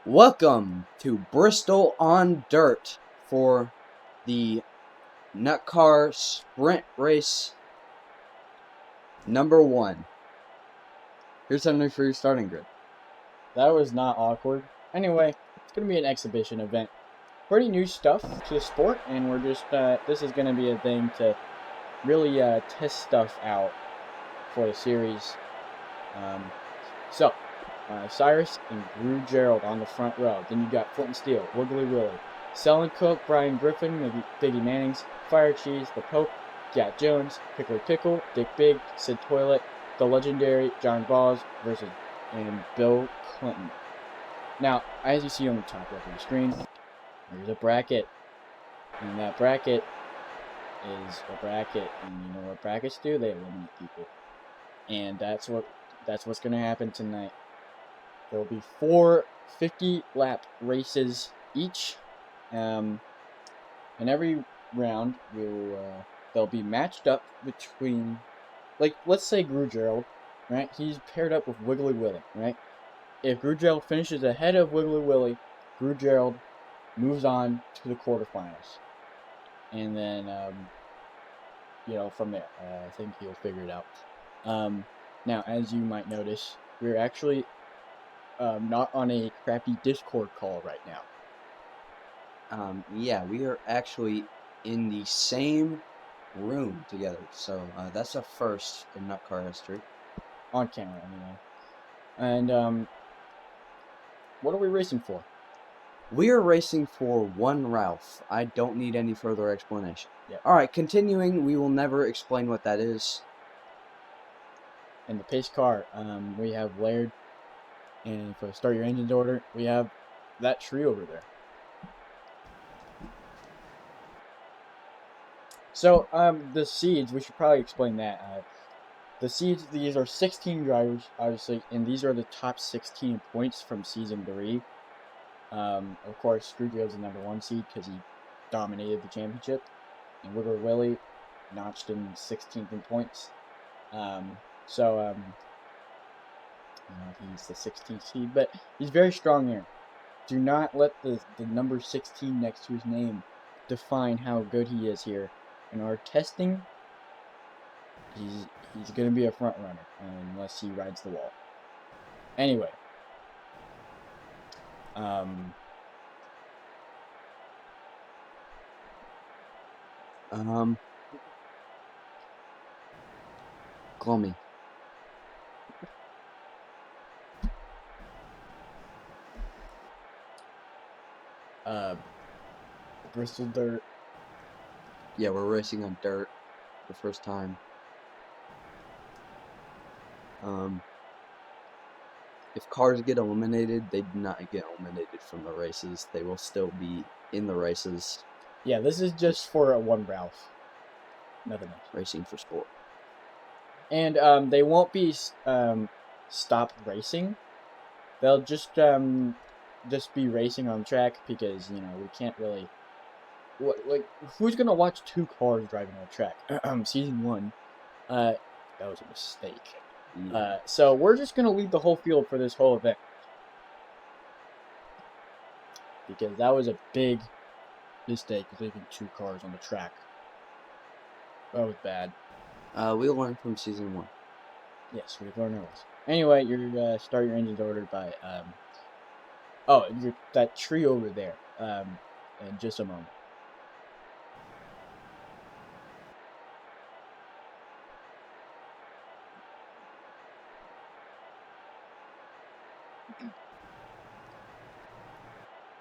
Welcome to Bristol on Dirt for the NUTCAR Sprint Race number 1. Here's something for your starting grid. That was not awkward. Anyway, it's going to be an exhibition event. Pretty new stuff to the sport, and we're just, this is going to be a thing to really test stuff out for the series. Cyrus and Drew Gerald on the front row. Then you got Flint and Steel, Wiggly Willie, Selling Cook, Brian Griffin, maybe Biggie Mannings, Fire Cheese, The Pope, Jack Jones, Pickly Pickle, Dick Big, Sid Toilet, the legendary John Balls and Bill Clinton. Now, as you see on the top left of the screen, there's a bracket, and that bracket is a bracket, and you know what brackets do? They eliminate people, and that's what's going to happen tonight. There will be 4 50-lap races each, and every round they'll be matched up between, like, let's say Drew Gerald, right? He's paired up with Wiggly Willie, right? If Drew Gerald finishes ahead of Wiggly Willie, Drew Gerald moves on to the quarterfinals, and then from there, I think he'll figure it out. Now, as you might notice, we're actually not on a crappy Discord call right now. Yeah, we are actually in the same room together, so that's a first in NUTCAR history. On camera, anyway. And what are we racing for? We are racing for one Ralph. I don't need any further explanation. Yep. Alright, continuing, we will never explain what that is. In the pace car, we have Laird, and for start your engines order, we have that tree over there. So, the seeds, we should probably explain that. The seeds, these are 16 drivers, obviously, and these are the top 16 points from Season 3. Of course, Screwdrill's the number 1 seed because he dominated the championship, and Wiggler Willie notched in 16th in points. He's the 16th seed, but he's very strong here. Do not let the number 16 next to his name define how good he is here. In our testing, he's going to be a front runner unless he rides the wall. Anyway, Call me. Bristol Dirt. Yeah, we're racing on dirt for the first time. If cars get eliminated, they do not get eliminated from the races. They will still be in the races. Yeah, this is just for one Ralph. Nothing else. Racing for sport. And they won't be stopped racing. They'll just be racing on track because we can't really. Who's gonna watch 2 cars driving on a track? Season 1, that was a mistake. Yeah. So we're just gonna leave the whole field for this whole event because that was a big mistake, leaving 2 cars on the track. That was bad. We learned from Season 1. Yes, we've learned our lesson. Anyway, you're start your engines ordered by that tree over there. In just a moment.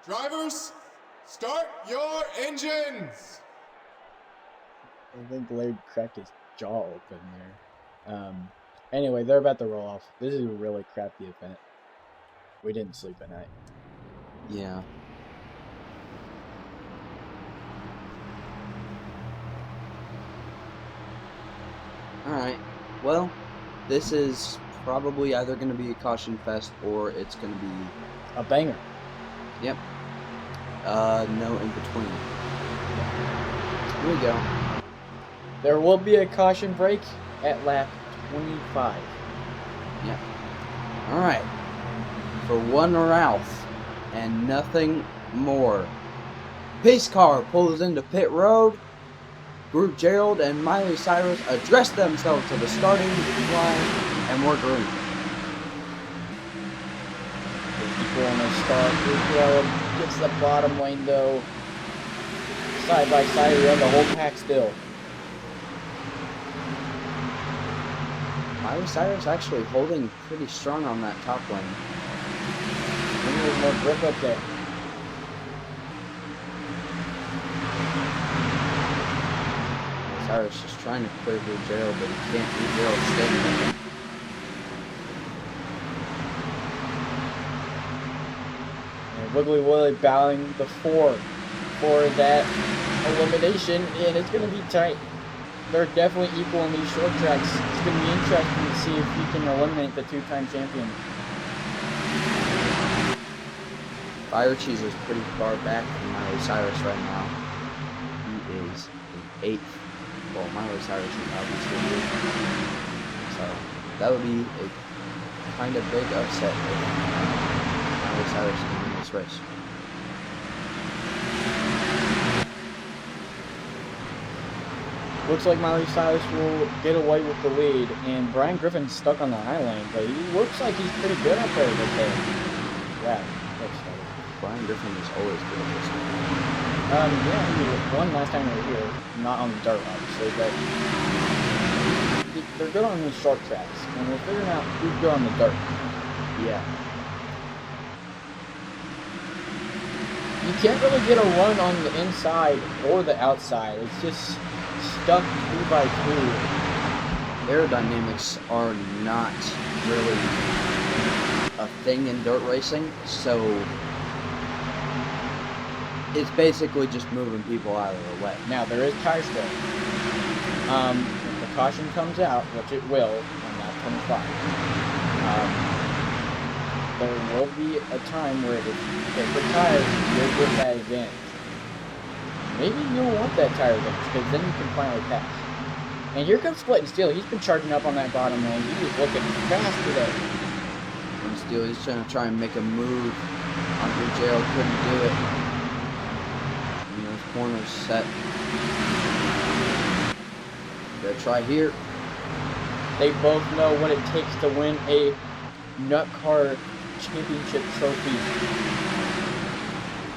Drivers, start your engines! I think Laird cracked his jaw open there. Anyway, they're about to roll off. This is a really crappy event. We didn't sleep at night. Yeah. Alright. Well, this is probably either going to be a caution fest or it's going to be a banger. Yep. No in between. Here we go. There will be a caution break at lap 25. Yep. Alright. For one Ralph, and nothing more. Pace car pulls into pit road. Groot Gerald and Miley Cyrus address themselves to the starting line, and we're green. People on the start. Groot Gerald gets the bottom lane though. Side by side, we run the whole pack still. Miley Cyrus actually holding pretty strong on that top lane. Maybe there's more grip up there. Cyrus just trying to clear Groot Gerald, but he can't. Groot Gerald staying there. And Wiggly Willy battling the 4 for that elimination, and it's going to be tight. They're definitely equal in these short tracks. It's going to be interesting to see if he can eliminate the 2-time champion. Fire Cheese is pretty far back from Miley Cyrus right now. He is in 8th. Well, Miley Cyrus is obviously 8th. So that would be a kind of big upset if Miley Cyrus can win this race. Looks like Miley Cyrus will get away with the lead, and Brian Griffin's stuck on the high lane, but he looks like he's pretty good up there. Wow, that's funny. Brian Griffin is always good at this one. Yeah, he won last time they were here, not on the dirt, obviously, but they're good on the short tracks, and we're figuring out who's good on the dirt. Yeah. You can't really get a run on the inside or the outside. It's just stuck 2 by 2. Aerodynamics are not really a thing in dirt racing, so it's basically just moving people out of the way. Now, there is tire strain. If the caution comes out, which it will on lap 25, there will be a time where if the tires, you'll get that advantage. Maybe you don't want that tire advantage, because then you can finally pass. And here comes Split and Steel. He's been charging up on that bottom lane. He was looking fast today. And Steel, he's trying to make a move on Groot Gerald, couldn't do it. You know, his corner's set. Gotta try here. They both know what it takes to win a NUTCAR championship trophy.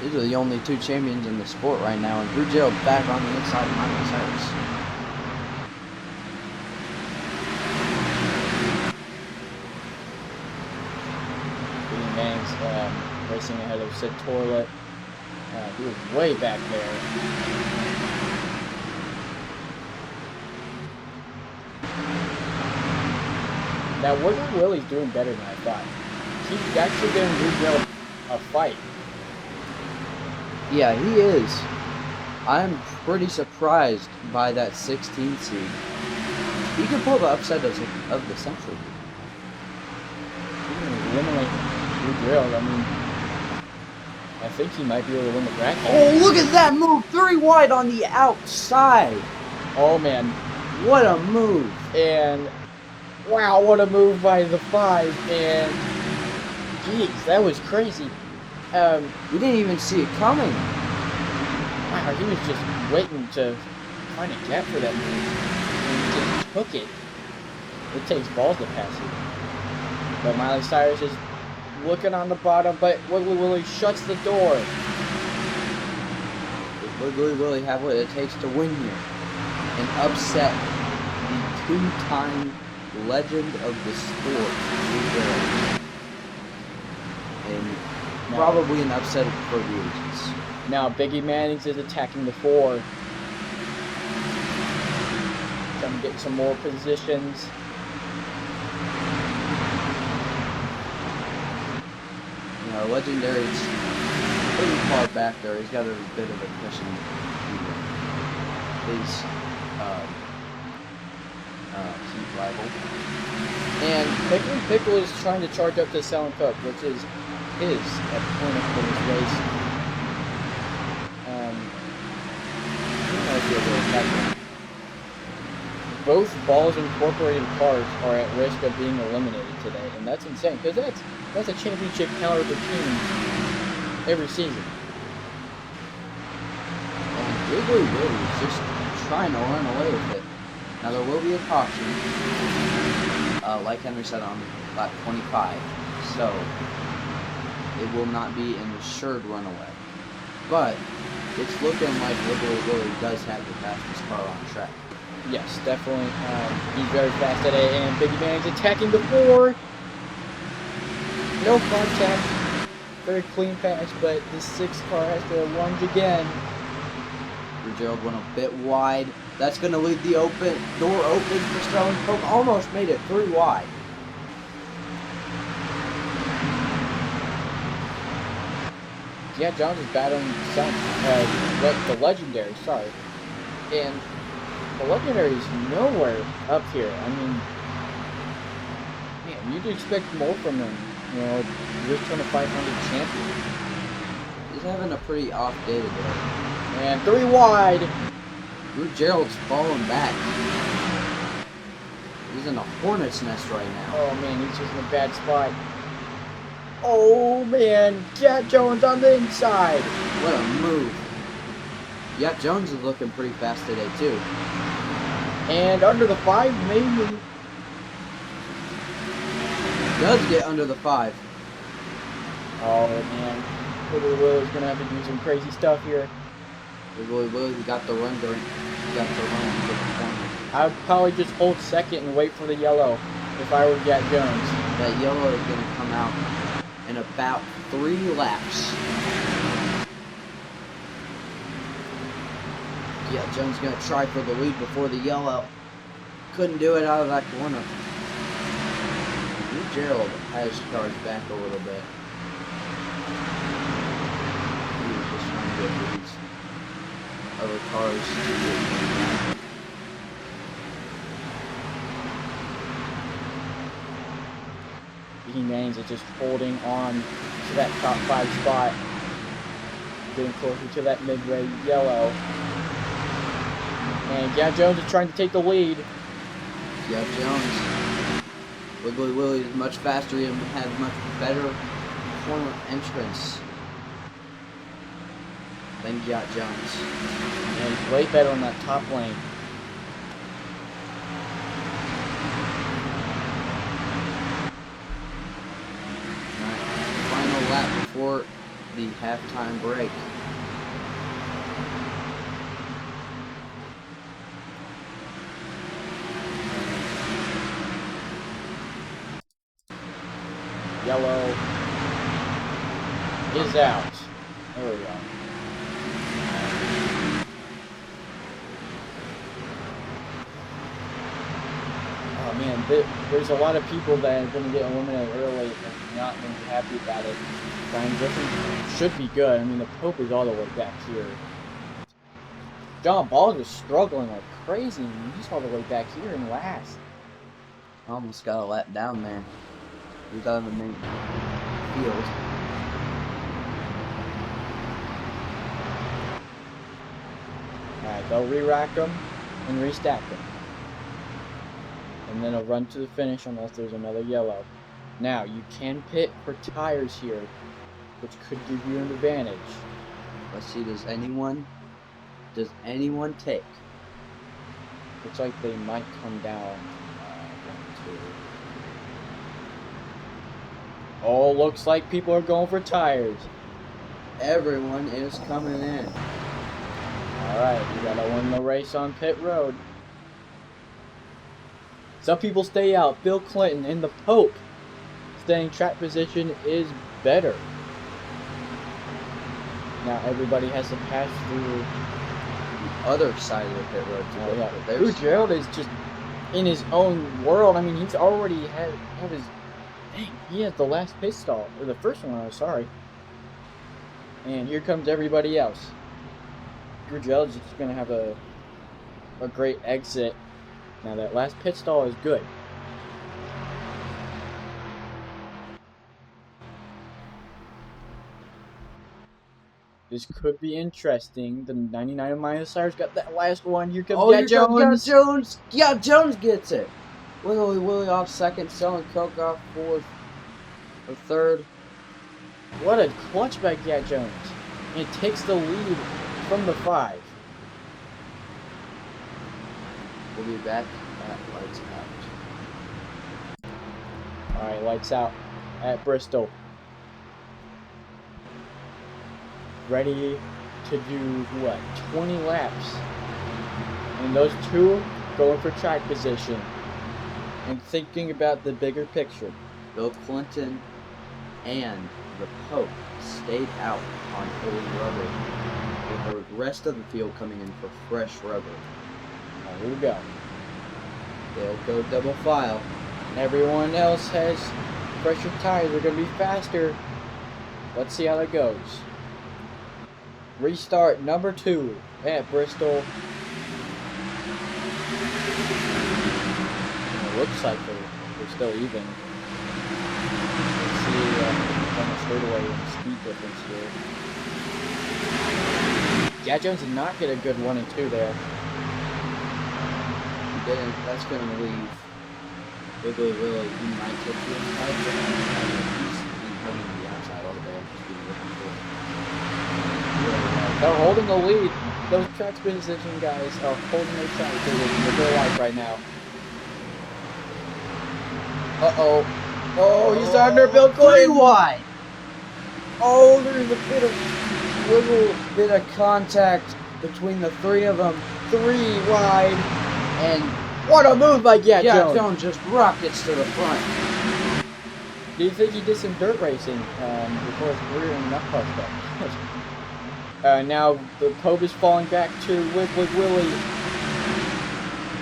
These are the only 2 champions in the sport right now, and Groot Gerald back on the inside of Miley Cyrus. Billy Manning's racing ahead of Sid Toilet. He was way back there. Now, Wiggly Willie's doing better than I thought. He's actually giving Groot Gerald a fight. Yeah, he is. I'm pretty surprised by that 16th seed. He could pull the upset of the century. He's going to eliminate Groot Gerald. I mean, I think he might be able to win the bracket. Oh, look at that move! 3 wide on the outside! Oh, man. What a move! And, wow, what a move by the 5. And, jeez, that was crazy. We didn't even see it coming. Wow, he was just waiting to find a gap for that move. And he just took it. It takes balls to pass it. But Miley Cyrus is looking on the bottom, but Wiggly Willy shuts the door. Does Wiggly Willy have what it takes to win here and upset the 2-time legend of the sport, Groot Gerald? And probably an upset for the ages. Now Biggie Mannings is attacking the 4. Trying to get some more positions. You know, Legendary's pretty far back there. He's got a bit of a cushion. His heat rival. And Pickle is trying to charge up to Selling Cook, which is his opponent for this race. Both Balls Incorporated cars are at risk of being eliminated today, and that's insane because that's a championship caliber team. every season. And Wiggly Willy is just trying to run away with it. Now there will be a caution, like Henry said, on lap 25, so it will not be an assured runaway. But it's looking like Wiggly Willy does have the fastest car on track. Yes, definitely. He's very fast at it, and Biggie Manning's attacking the 4. No contact. Very clean pass, but the 6 car has to lunge again. Gerald went a bit wide. That's going to leave the door open for Sterling Coke. Almost made it 3 wide. Yeah, Jones is battling the legendary, sorry. And the legendary is nowhere up here. I mean, man, you'd expect more from him. You know, just turn a 500 champion. He's having a pretty off day today. And 3 wide. Gerald's falling back. He's in a hornet's nest right now. Oh man, he's just in a bad spot. Oh man, Cat Jones on the inside. What a move. Yeah, Jones is looking pretty fast today too. And under the 5, maybe. Does get under the 5. Oh man, Wiggly Will's gonna have to do some crazy stuff here. Wiggly Willy got the run during. Got the run into the corner. I would probably just hold second and wait for the yellow if I were Cat Jones. That yellow is gonna come out in about 3 laps. Yeah, Jones gonna try for the lead before the yellow. Couldn't do it out of that corner. Gerald has cars back a little bit. He was just trying to get these other cars to get back. Biggie Mannings is just holding on to that top 5 spot. Getting closer to that midway yellow. And yeah, Jones is trying to take the lead. Yeah, Jones. Wiggly Willy is much faster and has much better corner entrance than Yacht Jones. And he's way better on that top lane. Final lap before the halftime break. Yellow is out. There we go. Oh man, there's a lot of people that are going to get eliminated early and not going to be happy about it. Brian Griffin should be good. I mean, the Pope is all the way back here. John Ball is struggling like crazy. He's all the way back here in last. Almost got a lap down there. He's out of the main field. Alright, they'll re-rack them and restack them. And then they'll run to the finish unless there's another yellow. Now, you can pit for tires here, which could give you an advantage. Let's see, does anyone take? Looks like they might come down. 1, 2. Oh, looks like people are going for tires. Everyone is coming in. Alright, we gotta win the race on pit road. Some people stay out. Bill Clinton and the Pope. Staying track position is better. Now everybody has to pass through The other side of the pit road to go for Drew Gerald is just in his own world. I mean, he's already have his... Dang, he has the last pit stall. Or the first one, I'm sorry. And here comes everybody else. Drew Gerald is just going to have a great exit. Now that last pit stall is good. This could be interesting. The 99 minus Cyrus got that last one. Here comes Jones. Yeah, Jones gets it. Wiggly Willy off second. Selling Coke off fourth or third. What a clutch by Gat Jones. And it takes the lead from the 5. We'll be back at Lights Out. Alright, lights out at Bristol. Ready to do, what, 20 laps. And those two going for track position. And thinking about the bigger picture. Bill Clinton and the Pope stayed out on old rubber, with the rest of the field coming in for fresh rubber. Now, here we go. They'll go double file. And everyone else has fresher tires. They're going to be faster. Let's see how that goes. Restart number 2 at Bristol. And it looks like they're still even. Let's see on the straightaway and speed difference here. Gat Jones did not get a good 1 and 2 there. He didn't. That's going to leave Wiggly Willy. He might take the inside, but he's been holding the outside all day. Just being looking for it. They're holding the lead. Those track position guys are holding their track position. They're very light right now. Uh-oh. Oh, he's under Bill Clinton. 3 wide. Oh, there's a bit of Little bit of contact between the 3 of them. 3 wide. And What a move by Gat yeah, Jones. Jones just rockets to the front. Do you think he did some dirt racing before his career in NUTCAR stuff? Now the Pope is falling back to Wiggly Willy.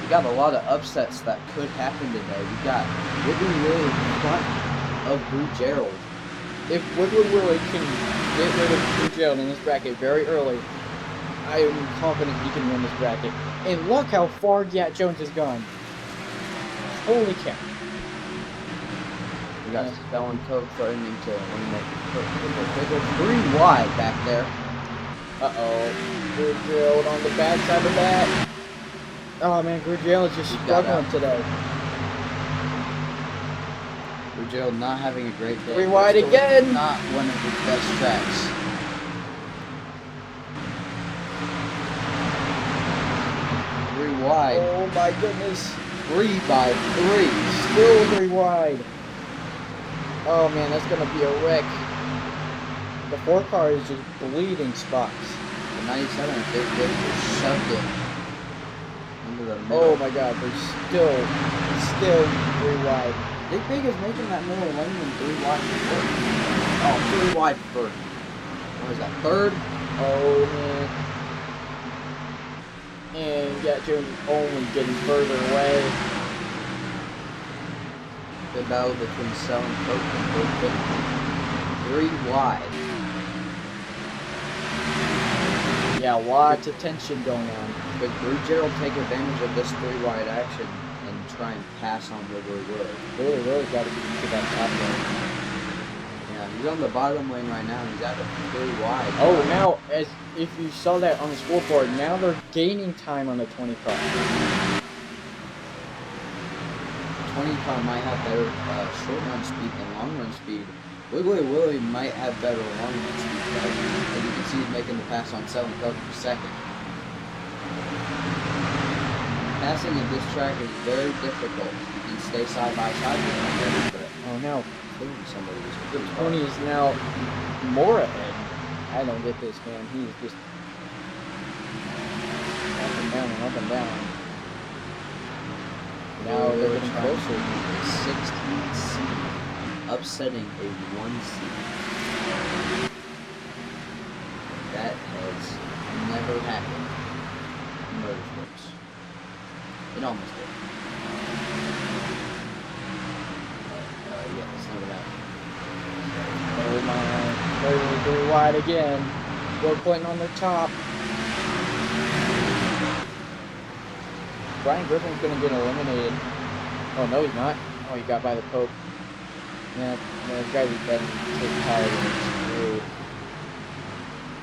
We got a lot of upsets that could happen today. We got Wiggly Willy in front of Drew Gerald. If Wiggly Willy can get rid of Drew Gerald in this bracket very early, I am confident he can win this bracket. And look how far Gat Jones has gone. Holy cow. We got Spell and Coke threatening to eliminate Pickle. 3 wide back there. Uh-oh. Drew Gerald on the bad side of that. Oh man, Drew Gerald is just He got struggling out. today. Drew Gerald not having a great day. 3 wide Bristol again. is not one of his best tracks. Wide. Oh my goodness. 3 by 3. Still 3 wide. Oh man, that's gonna be a wreck. The 4 car is just bleeding spots. The 97 and Big Big just shoved it into the middle. Oh my god, they're still 3 wide. Big Big is making that middle lane in 3 wide for 3rd. Oh, 3 wide for 3rd. What is that, 3rd? Oh man. And Gat Jones is only getting further away. Good battle between Cell and Coke and Big Big. 3 wide. Yeah, lots of tension going on. Could Drew Gerald take advantage of this 3 wide action and try and pass on Wiggly Willy? Really got to get to that top lane. Yeah, he's on the bottom lane right now. He's at a 3 wide. Oh, now, as if you saw that on the scoreboard, now they're gaining time on the 20 car. 20 car might have better short run speed than long run speed. Wiggly Willy might have better long run speed though. As you can see, he's making the pass on 7 Coke per second. Passing at this track is very difficult. You can stay side by side with somebody, but Oh, now clearly somebody is pretty hard. Tony is now more ahead. I don't get this, man. He is just up and down and up and down. Now they're getting closer. 16 seed, upsetting a 1 seed. That has never happened in motorsports. It almost did. Yeah, it's never happened. Oh my, 3 wide again. Bill Clinton on the top. Brian Griffin's gonna get eliminated. Oh no, he's not. Oh, he got by the Pope. Yeah, this guy's been so tired and screwed.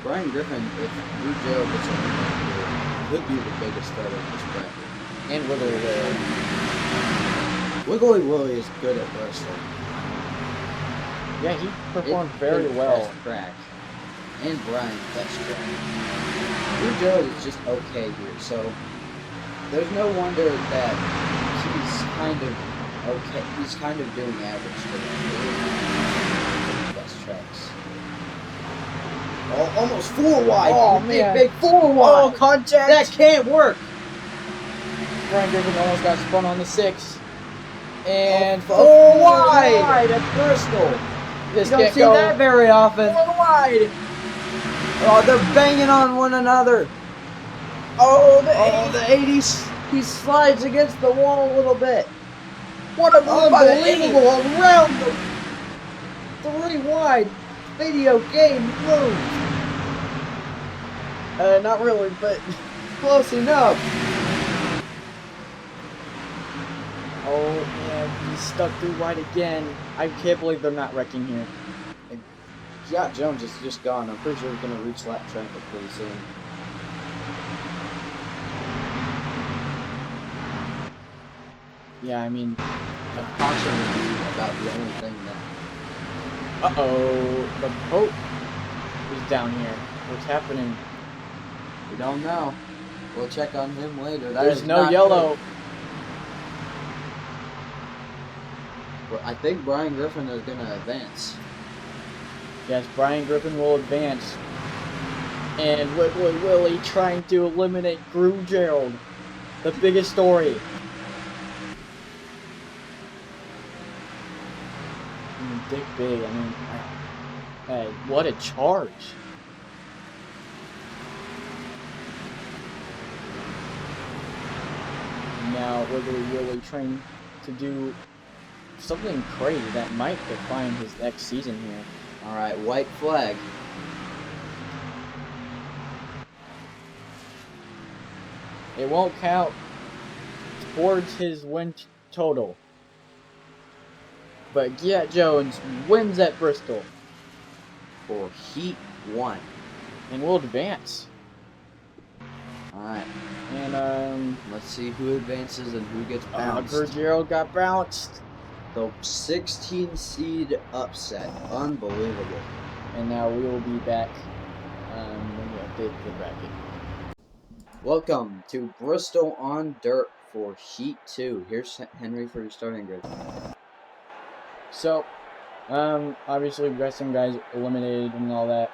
Brian Griffin, if Drew Gerald gets eliminated, could be the biggest threat of this bracket. And Wiggly Willy. Wiggly Willy is good at wrestling. Yeah, he performed It's very his well. best track. And Brian's best track. Drew Gerald is just okay here, so there's no wonder that he's kind of okay. He's kind of doing average today. Best tracks. Oh, almost 4 wide. Oh, you man. big 4 wide. Oh, contact! That can't work. Brian Griffin almost got spun on the 6. And 4 wide at Bristol. This You don't can't see go. that very often. 4 wide. Oh, they're banging on one another. Oh, The 80s. He slides against the wall a little bit. what a move by the 80. Unbelievable around the 3 wide video game move. Not really, but Close enough. oh man, he's stuck 3 wide again. I can't believe they're not wrecking here. Yeah, Jones is just gone. I'm pretty sure he's gonna reach lap traffic pretty soon. Yeah, I mean, The caution would be about the only thing that. uh-oh, the Pope is down here. What's happening? We don't know. We'll check on him later. That There's is no not yellow. good. Well, I think Brian Griffin is gonna advance. Yes, Brian Griffin will advance. And Wiggly Willie trying to eliminate Gru Gerald. The biggest story. Dick Big, I mean, hey, what a charge. Now Wiggly Willie trying to do something crazy that might define his next season here. Alright, white flag. It won't count towards his win total. But Giat Jones wins at Bristol For Heat 1. and will advance. Alright, And let's see who advances and who gets bounced. Gerald got bounced. The 16 seed upset. Unbelievable. And now we will be back when we update the bracket. Welcome to Bristol on Dirt for Heat 2. Here's Henry for your starting grid. So, obviously we got some guys eliminated and all that.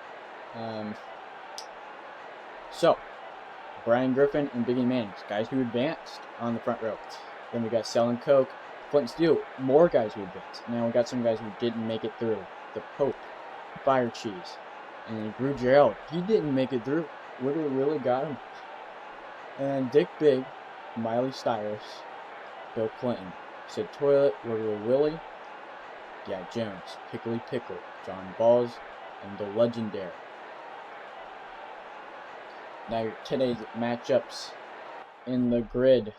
So, Brian Griffin and Biggie Mannings, guys who advanced on the front row. Then we got Selling Coke, Flint Steel, more guys who advanced. Now we got some guys who didn't make it through. The Pope, Fire Cheese, and then Gru Gerald. He didn't make it through. Wiggly really got him. And Dick Big, Miley Cyrus, Bill Clinton, Sid Toilet, Wiggly Willie, Jack Jones, Pickly Pickle, John Balls, and the legendary. Now today's matchups in the grid.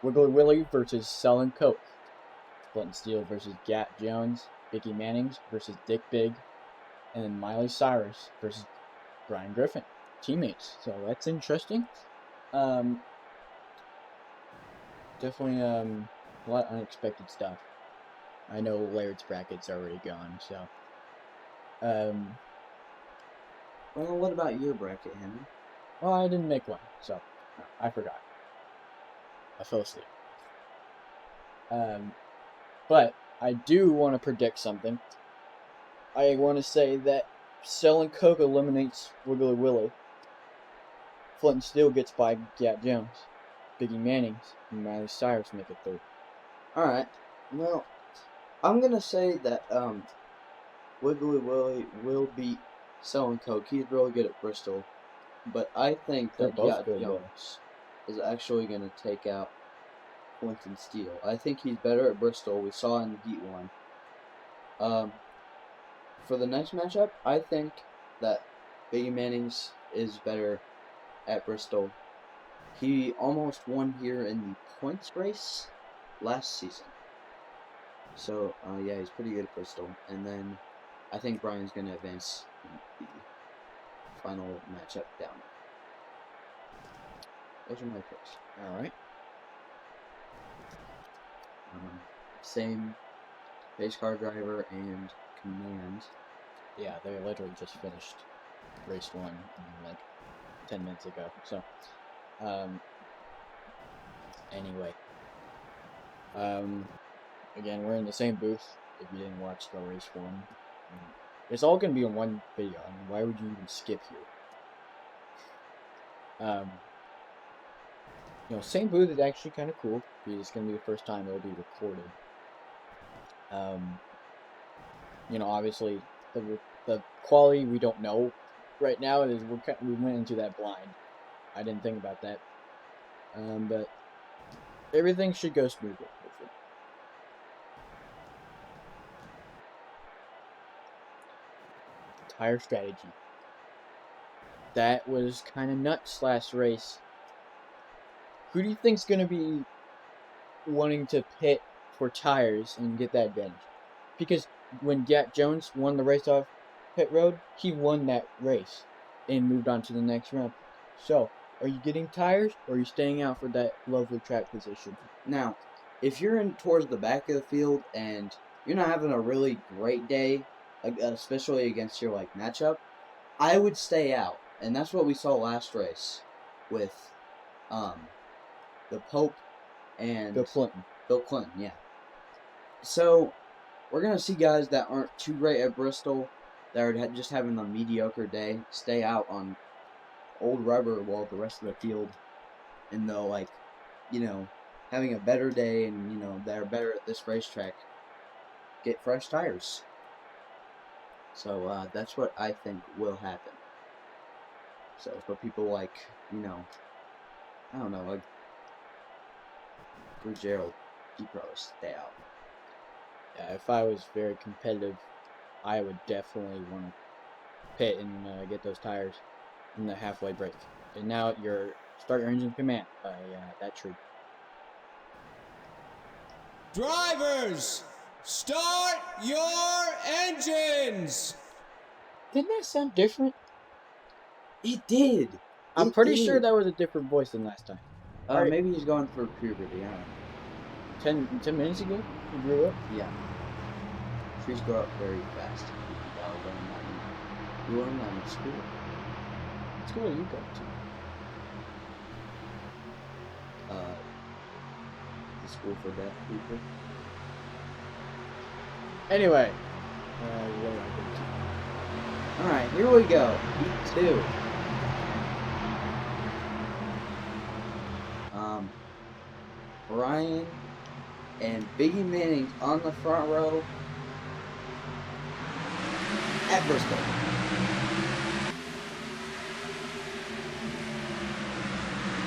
Wiggly Willie versus Selling Coke. Flint Steel versus Gat Jones. Vicky Mannings versus Dick Big. And then Miley Cyrus versus Brian Griffin. Teammates. So that's interesting. Definitely a lot of unexpected stuff. I know Laird's bracket's already gone, so Well, what about your bracket, Henry? well, I didn't make one, so I forgot. I fell asleep. But I do want to predict something. I want to say that Selling Coke eliminates Wiggly Willie. Flint and Steel gets by Gat Jones. Biggie Mannings and Miley Cyrus make it through. Alright. Well, I'm gonna say that Wiggly Willie will beat Selling Coke. He's really good at Bristol. But I think They're that both Gat good, Jones is actually gonna take out Flint and Steel. I think he's better at Bristol. We saw in the Heat 1. For the next matchup, I think that Biggie Mannings is better at Bristol. He almost won here in the points race last season. So, yeah, he's pretty good at Bristol. And then I think Brian's going to advance in the final matchup down. Those are my picks. Alright. Same base car driver and command. Yeah, they literally just finished race 1 like 10 minutes ago. So, anyway, again, we're in the same booth. If you didn't watch the race 1, I mean, it's all gonna be in one video. I mean, why would you even skip here? Same booth is actually kind of cool because it's gonna be the first time it'll be recorded. Obviously the quality we don't know right now is we went into that blind. I didn't think about that, but everything should go smoothly, hopefully. Tire strategy. That was kind of nuts last race. Who do you think's gonna be wanting to pit for tires and get that advantage? Because when Jack Jones won the race off pit road, he won that race and moved on to the next round. So, are you getting tires or are you staying out for that lovely track position? Now, if you're in towards the back of the field and you're not having a really great day, especially against your matchup, I would stay out, and that's what we saw last race with the Pope and Bill Clinton, yeah. So we're gonna see guys that aren't too great at Bristol, that are just having a mediocre day, stay out on old rubber while the rest of the field, and they'll having a better day, and they're better at this racetrack, get fresh tires. So that's what I think will happen. So for people like I don't know, like Drew Gerald, he'd probably stay out. Yeah, if I was very competitive, I would definitely want to pit and get those tires in the halfway break. And now start your engine command by that tree. Drivers, start your engines! Didn't that sound different? It did. I'm pretty sure that was a different voice than last time. Right. Maybe he's going through puberty. I don't know. 10 minutes ago, he grew up. Yeah. Trees grow up very fast. You learn that in school. What school do you go to? The school for deaf people. Anyway, what do I go to? All right, here we go. Heat 2. Brian and Biggie Manning on the front row at Bristol.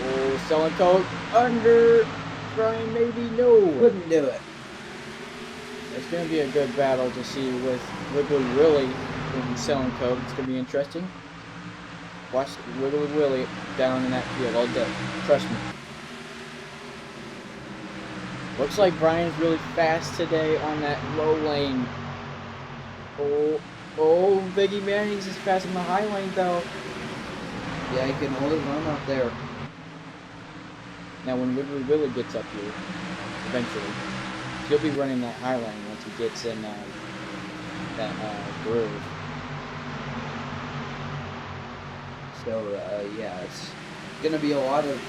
Oh, selling coke under. Brian maybe no. Couldn't do it. It's going to be a good battle to see with Wiggly Willie and selling coke. It's going to be interesting. Watch Wiggly Willie down in that field all day. Trust me. Looks like Brian's really fast today on that low lane. Oh, Biggie Manning's is fast in the high lane though. Yeah, he can hold his run up there. Now when Wiggly Willie gets up here, eventually, he'll be running that high lane once he gets in that groove. So, yeah, it's going to be a lot of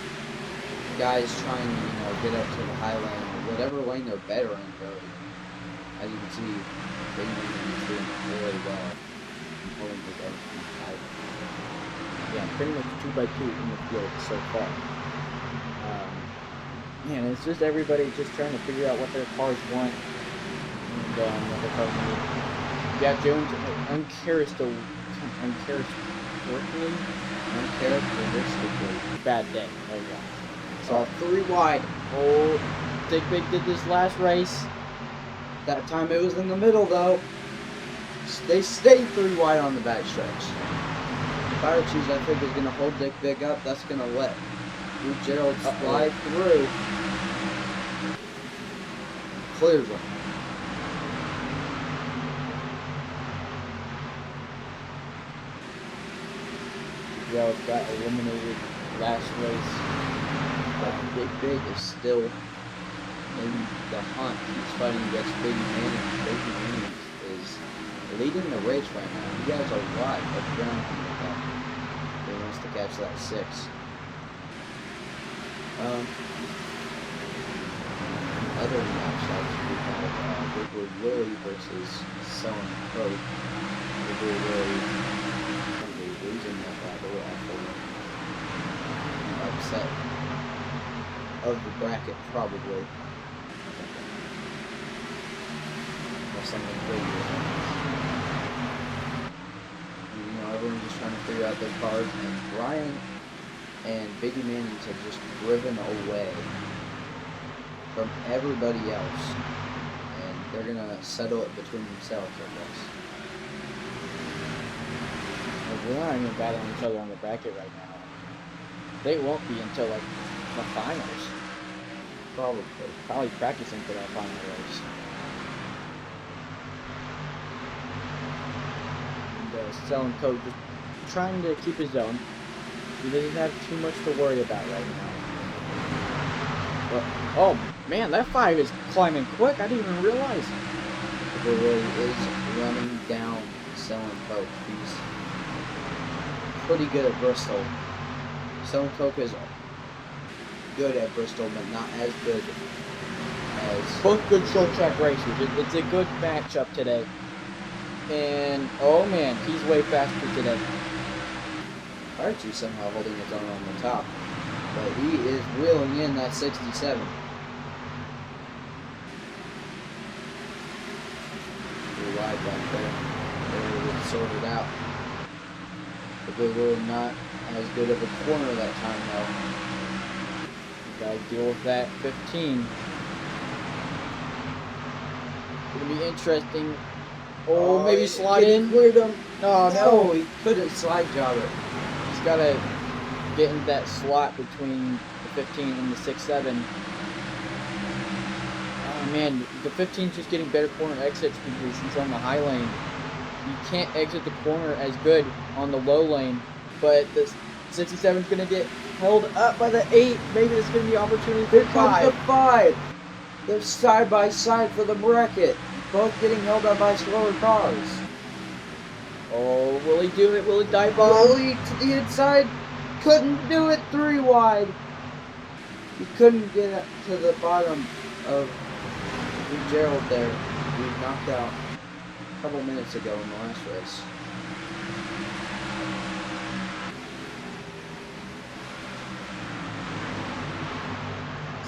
guys trying to, get up to the high lane, or whatever lane they're better in, really. As you can see, Big Man is doing really well. Holding his own high lane. Yeah, pretty much 2x2 in the field so far. Man, it's just everybody just trying to figure out what their cars want and what their cars need. Yeah, Jones, uncharacteristically bad day. There you go. So 3 wide. Oh, Dick Big did this last race. That time it was in the middle, though. They stayed 3 wide on the back stretch. Fire Cheese, I think, is going to hold Dick Big up. That's going to let Drew Gerald slide through. Clears him. Gerald got eliminated last race. But Dick Big is still in the hunt. He's fighting against Biggie Manning. Biggie Manning is leading the race right now. He has a lot of ground to make up. He wants to catch that 6. Other matchups, we have Wiggly Willy versus Selling Coke. Wiggly Willy currently losing that battle after upset of the bracket, probably. Or something crazy. You know, everyone's just trying to figure out their cars, and Brian and Biggie Mannings have just driven away from everybody else, and they're gonna settle it between themselves, I guess. We're not even battling each other on the bracket right now. They won't be until like the finals. Probably practicing for that final race. And Selling Coke just trying to keep his own. He doesn't have too much to worry about right now. But, oh man, that 5 is climbing quick. I didn't even realize. It really is running down Selling Coke. He's pretty good at Bristol. Selling Coke is good at Bristol, but not as good as... Both good short track racers. It's a good matchup today. And, oh man, he's way faster today. Archie somehow holding his own on the top, but he is reeling in that 67. Pretty wide back there. They're sorted out. But they were not as good of a corner that time, though. You gotta deal with that 15. Gonna be interesting. Oh, maybe slide in. Cleared him. No, He couldn't slide job it. He's gotta get into that slot between the 15 and the 6-7. Oh man, the 15's just getting better corner exits because he's on the high lane. You can't exit the corner as good on the low lane, but the 67's gonna get held up by the 8. Maybe this is gonna be opportunity for Here comes the 5. 5. They're side by side for the bracket. Both getting held up by slower cars. Oh, will he do it? Will he dive bomb? Willie to the inside. Couldn't do it 3 wide. He couldn't get up to the bottom of Gerald there. He was knocked out a couple minutes ago in the last race.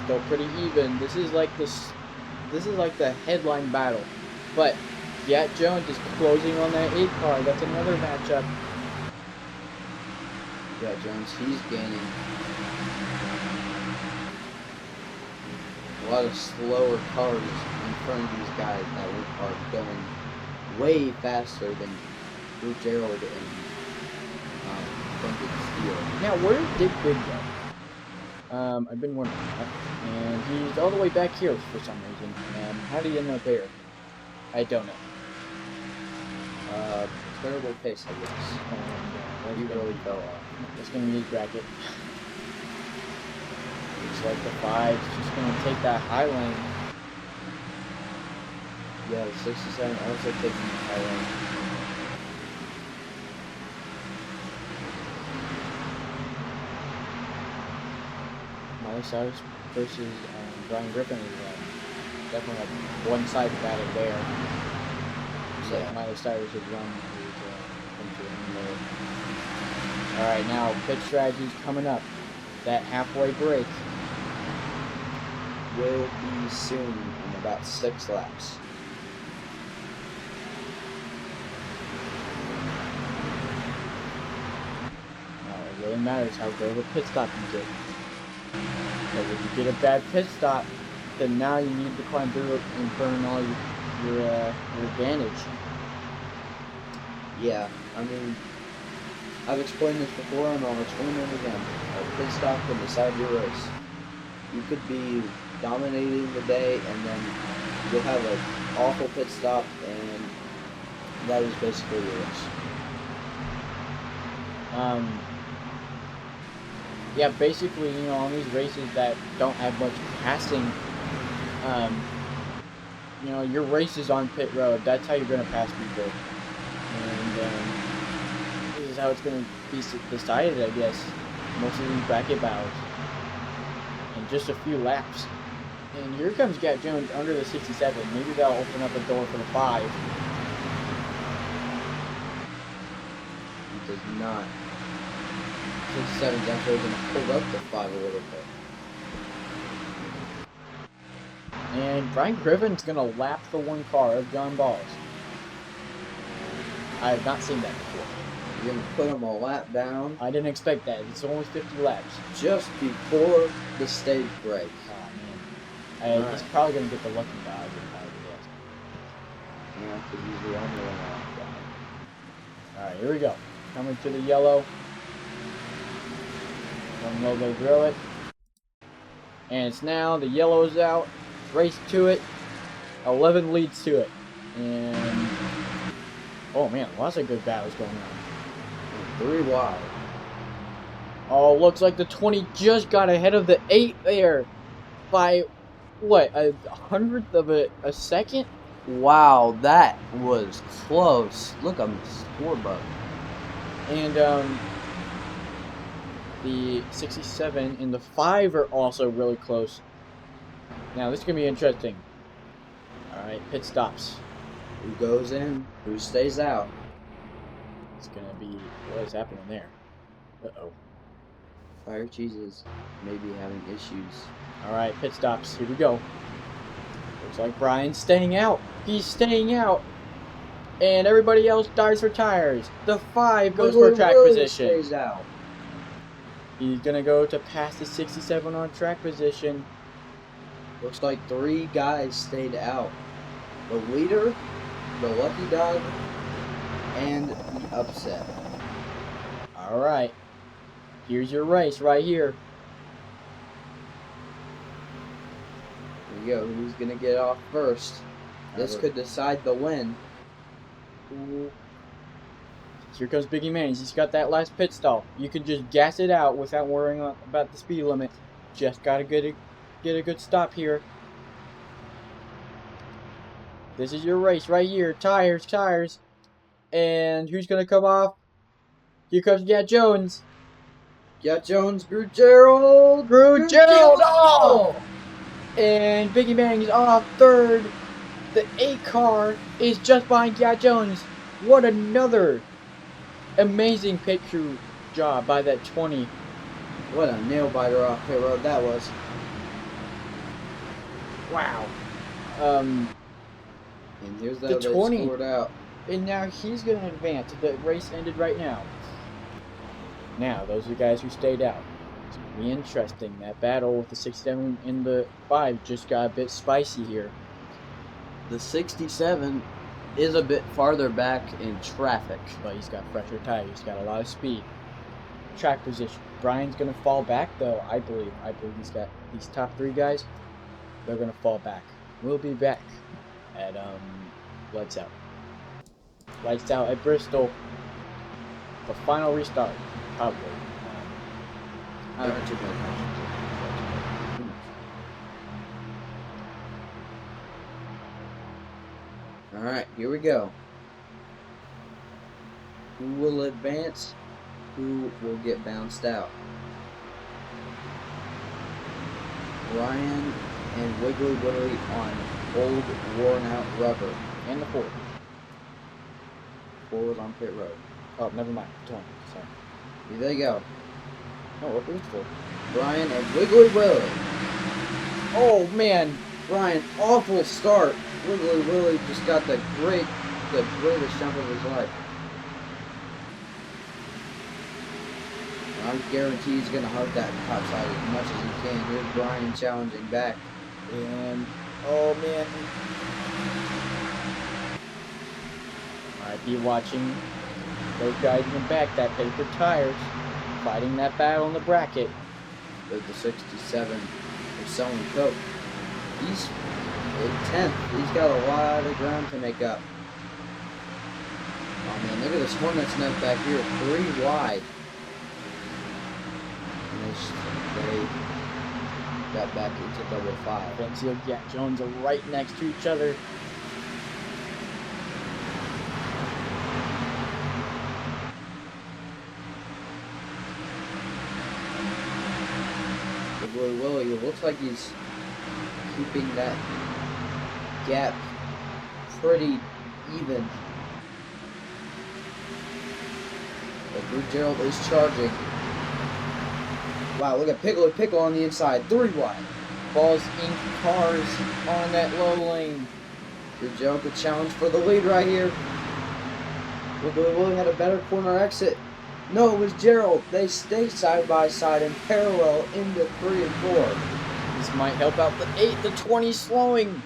Still pretty even. This is like the headline battle. But yeah, Jones is closing on that 8 car. That's another matchup. Yeah, Jones, he's gaining a lot of slower cars in front of these guys that are going way faster than Drew Gerald and Bunker Steel. Now, where did Big go? I've been wondering that. And he's all the way back here for some reason. And how did he end up there? I don't know. Terrible pace, I guess. And he really fell off. It's going to need bracket. Looks like the 5's just going to take that high lane. Yeah, the 67 also taking the high lane. Miley Cyrus versus Brian Griffin is definitely a one-sided battle there. So Yeah. Miley Cyrus has run into anymore. Alright, now pit strategy's coming up. That halfway break. Will be soon in about 6 laps. Now it really matters how good of a pit stop you get. Because if you get a bad pit stop, then now you need to climb through it and burn all your advantage. Yeah, I mean, I've explained this before and I'll explain it again. A pit stop can decide your race. You could be dominating the day and then you'll have an awful pit stop and that is basically your race. Yeah, basically, you know, on these races that don't have much passing, you know, your race is on pit road. That's how you're going to pass people. And this is how it's going to be decided, I guess. Most of these bracket battles. In just a few laps. And here comes Gat Jones under the 67. Maybe that'll open up a door for the 5. He does not. 67's actually going to pull up the 5 a little bit. And Brian Griffin's going to lap the 1 car of John Balls. I have not seen that before. You're going to put him a lap down. I didn't expect that. It's only 50 laps. Just before the stage break. Oh, man. He's probably going to get the lucky dodge. Yeah, because he's the only one on. Alright, here we go. Coming to the yellow. One logo throw it. And it's now, the yellow is out. Race to it. 11 leads to it. And oh man, lots of good battles going on. 3 wide. Oh, looks like the 20 just got ahead of the 8 there. By what, a 100th of a second? Wow, that was close. Look on the scoreboard. And the 67 and the 5 are also really close. Now this is gonna be interesting. Alright, pit stops. Who goes in? Who stays out? It's gonna be, what is happening there? Uh-oh. Fire cheeses may be having issues. Alright, pit stops. Here we go. Looks like Brian's staying out. He's staying out. And everybody else dies for tires. The 5 goes for track position. Stays out. He's gonna go to pass the 67 on track position. Looks like 3 guys stayed out. The leader, the lucky dog, and the upset. Alright. Here's your race right here. Here you go. Who's gonna get off first? This could decide the win. Ooh. Here comes Biggie Mannings. He's got that last pit stall. You can just gas it out without worrying about the speed limit. Just gotta get a good stop here. This is your race right here. Tires, tires. And who's gonna come off? Here comes Gat Jones. Gat Jones, Gerald! Gerald off! And Biggie Mannings off 3rd. The 8 car is just behind Gat Jones. What another amazing pit crew job by that 20. What a nail biter off pit road that was. Wow. And here's the 20 scored out. And now he's going to advance. The race ended right now. Now, those are the guys who stayed out. It's going to be interesting. That battle with the 67 and the 5 just got a bit spicy here. The 67 is a bit farther back in traffic. But he's got fresher tires. He's got a lot of speed. Track position. Brian's going to fall back, though, I believe. I believe he's got these top 3 guys. They're going to fall back. We'll be back at Lights Out. Lights Out at Bristol. The final restart, probably. Alright, here we go. Who will advance? Who will get bounced out? Ryan and Wiggly Willy on old, worn-out rubber. And the 4. 4 was on pit road. Oh, never mind. 20. Sorry. Here they go. No, what was 4? Brian and Wiggly Willy. Oh, man. Brian, awful start. Wiggly Willy just got the greatest jump of his life. I guarantee he's going to hug that top side as much as he can. Here's Brian challenging back. And, oh, man. Alright, be watching those guys in the back that paper tires, fighting that battle in the bracket. With the 67 is selling coke. He's in 10th. He's got a lot of ground to make up. Oh man, look at this Hornet's net back here, 3 wide. And got back into double five. Flint Steel, Gat Jones are right next to each other. Big Willie, it looks like he's keeping that gap pretty even. But Drew Gerald is charging. Wow, look at Pickle on the inside. 3 wide. Balls ink cars on that low lane. Drew Gerald could challenge for the lead right here. Wiggly Willie had a better corner exit. No, it was Gerald. They stay side by side and parallel into 3 and 4. This might help out the 8, the 20 slowing.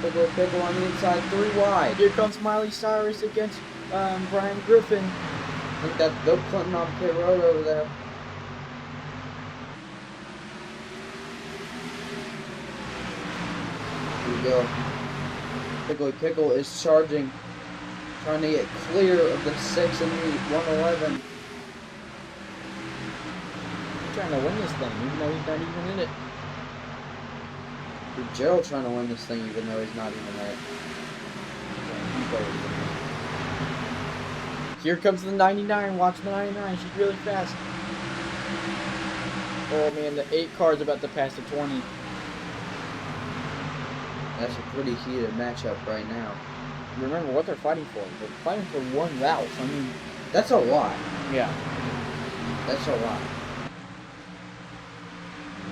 Pickle on the inside, 3 wide. Here comes Miley Cyrus against Brian Griffin. I think that's Bill Clinton on pit road over there. Here we go. Pickle is charging. Trying to get clear of the 6 and the 111. Trying to win this thing, even though he's not even in it. Gerald trying to win this thing, even though he's not even there. Here comes the 99. Watch the 99. She's really fast. Oh man, the 8 car's about to pass the 20. That's a pretty heated matchup right now. Remember what they're fighting for. They're fighting for 1 route. I mean, that's a lot. Yeah. That's a lot.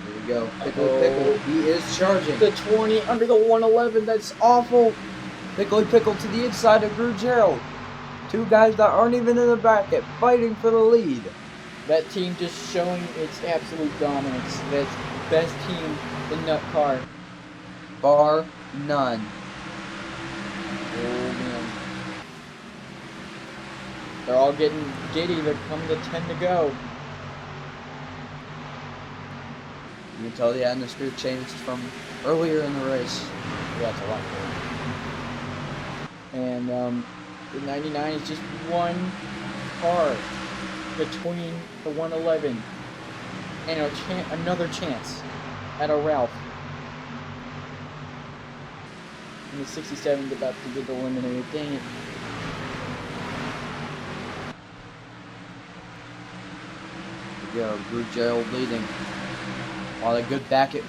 Here we go. Pickle. He is charging. The 20 under the 111. That's awful. Pickle to the inside of Drew Gerald. 2 guys that aren't even in the bracket fighting for the lead. That team just showing its absolute dominance. That's best team in NUTCAR. Bar none. Oh man. They're all getting giddy. They're coming to 10 to go. You can tell the atmosphere changed from earlier in the race. Yeah, it's a lot more. And the 99 is just 1 car between the 111 and another chance at a Ralph. And the 67 is about to get eliminated. Dang it. Here we go, Drew Gerald leading. A lot of good bracket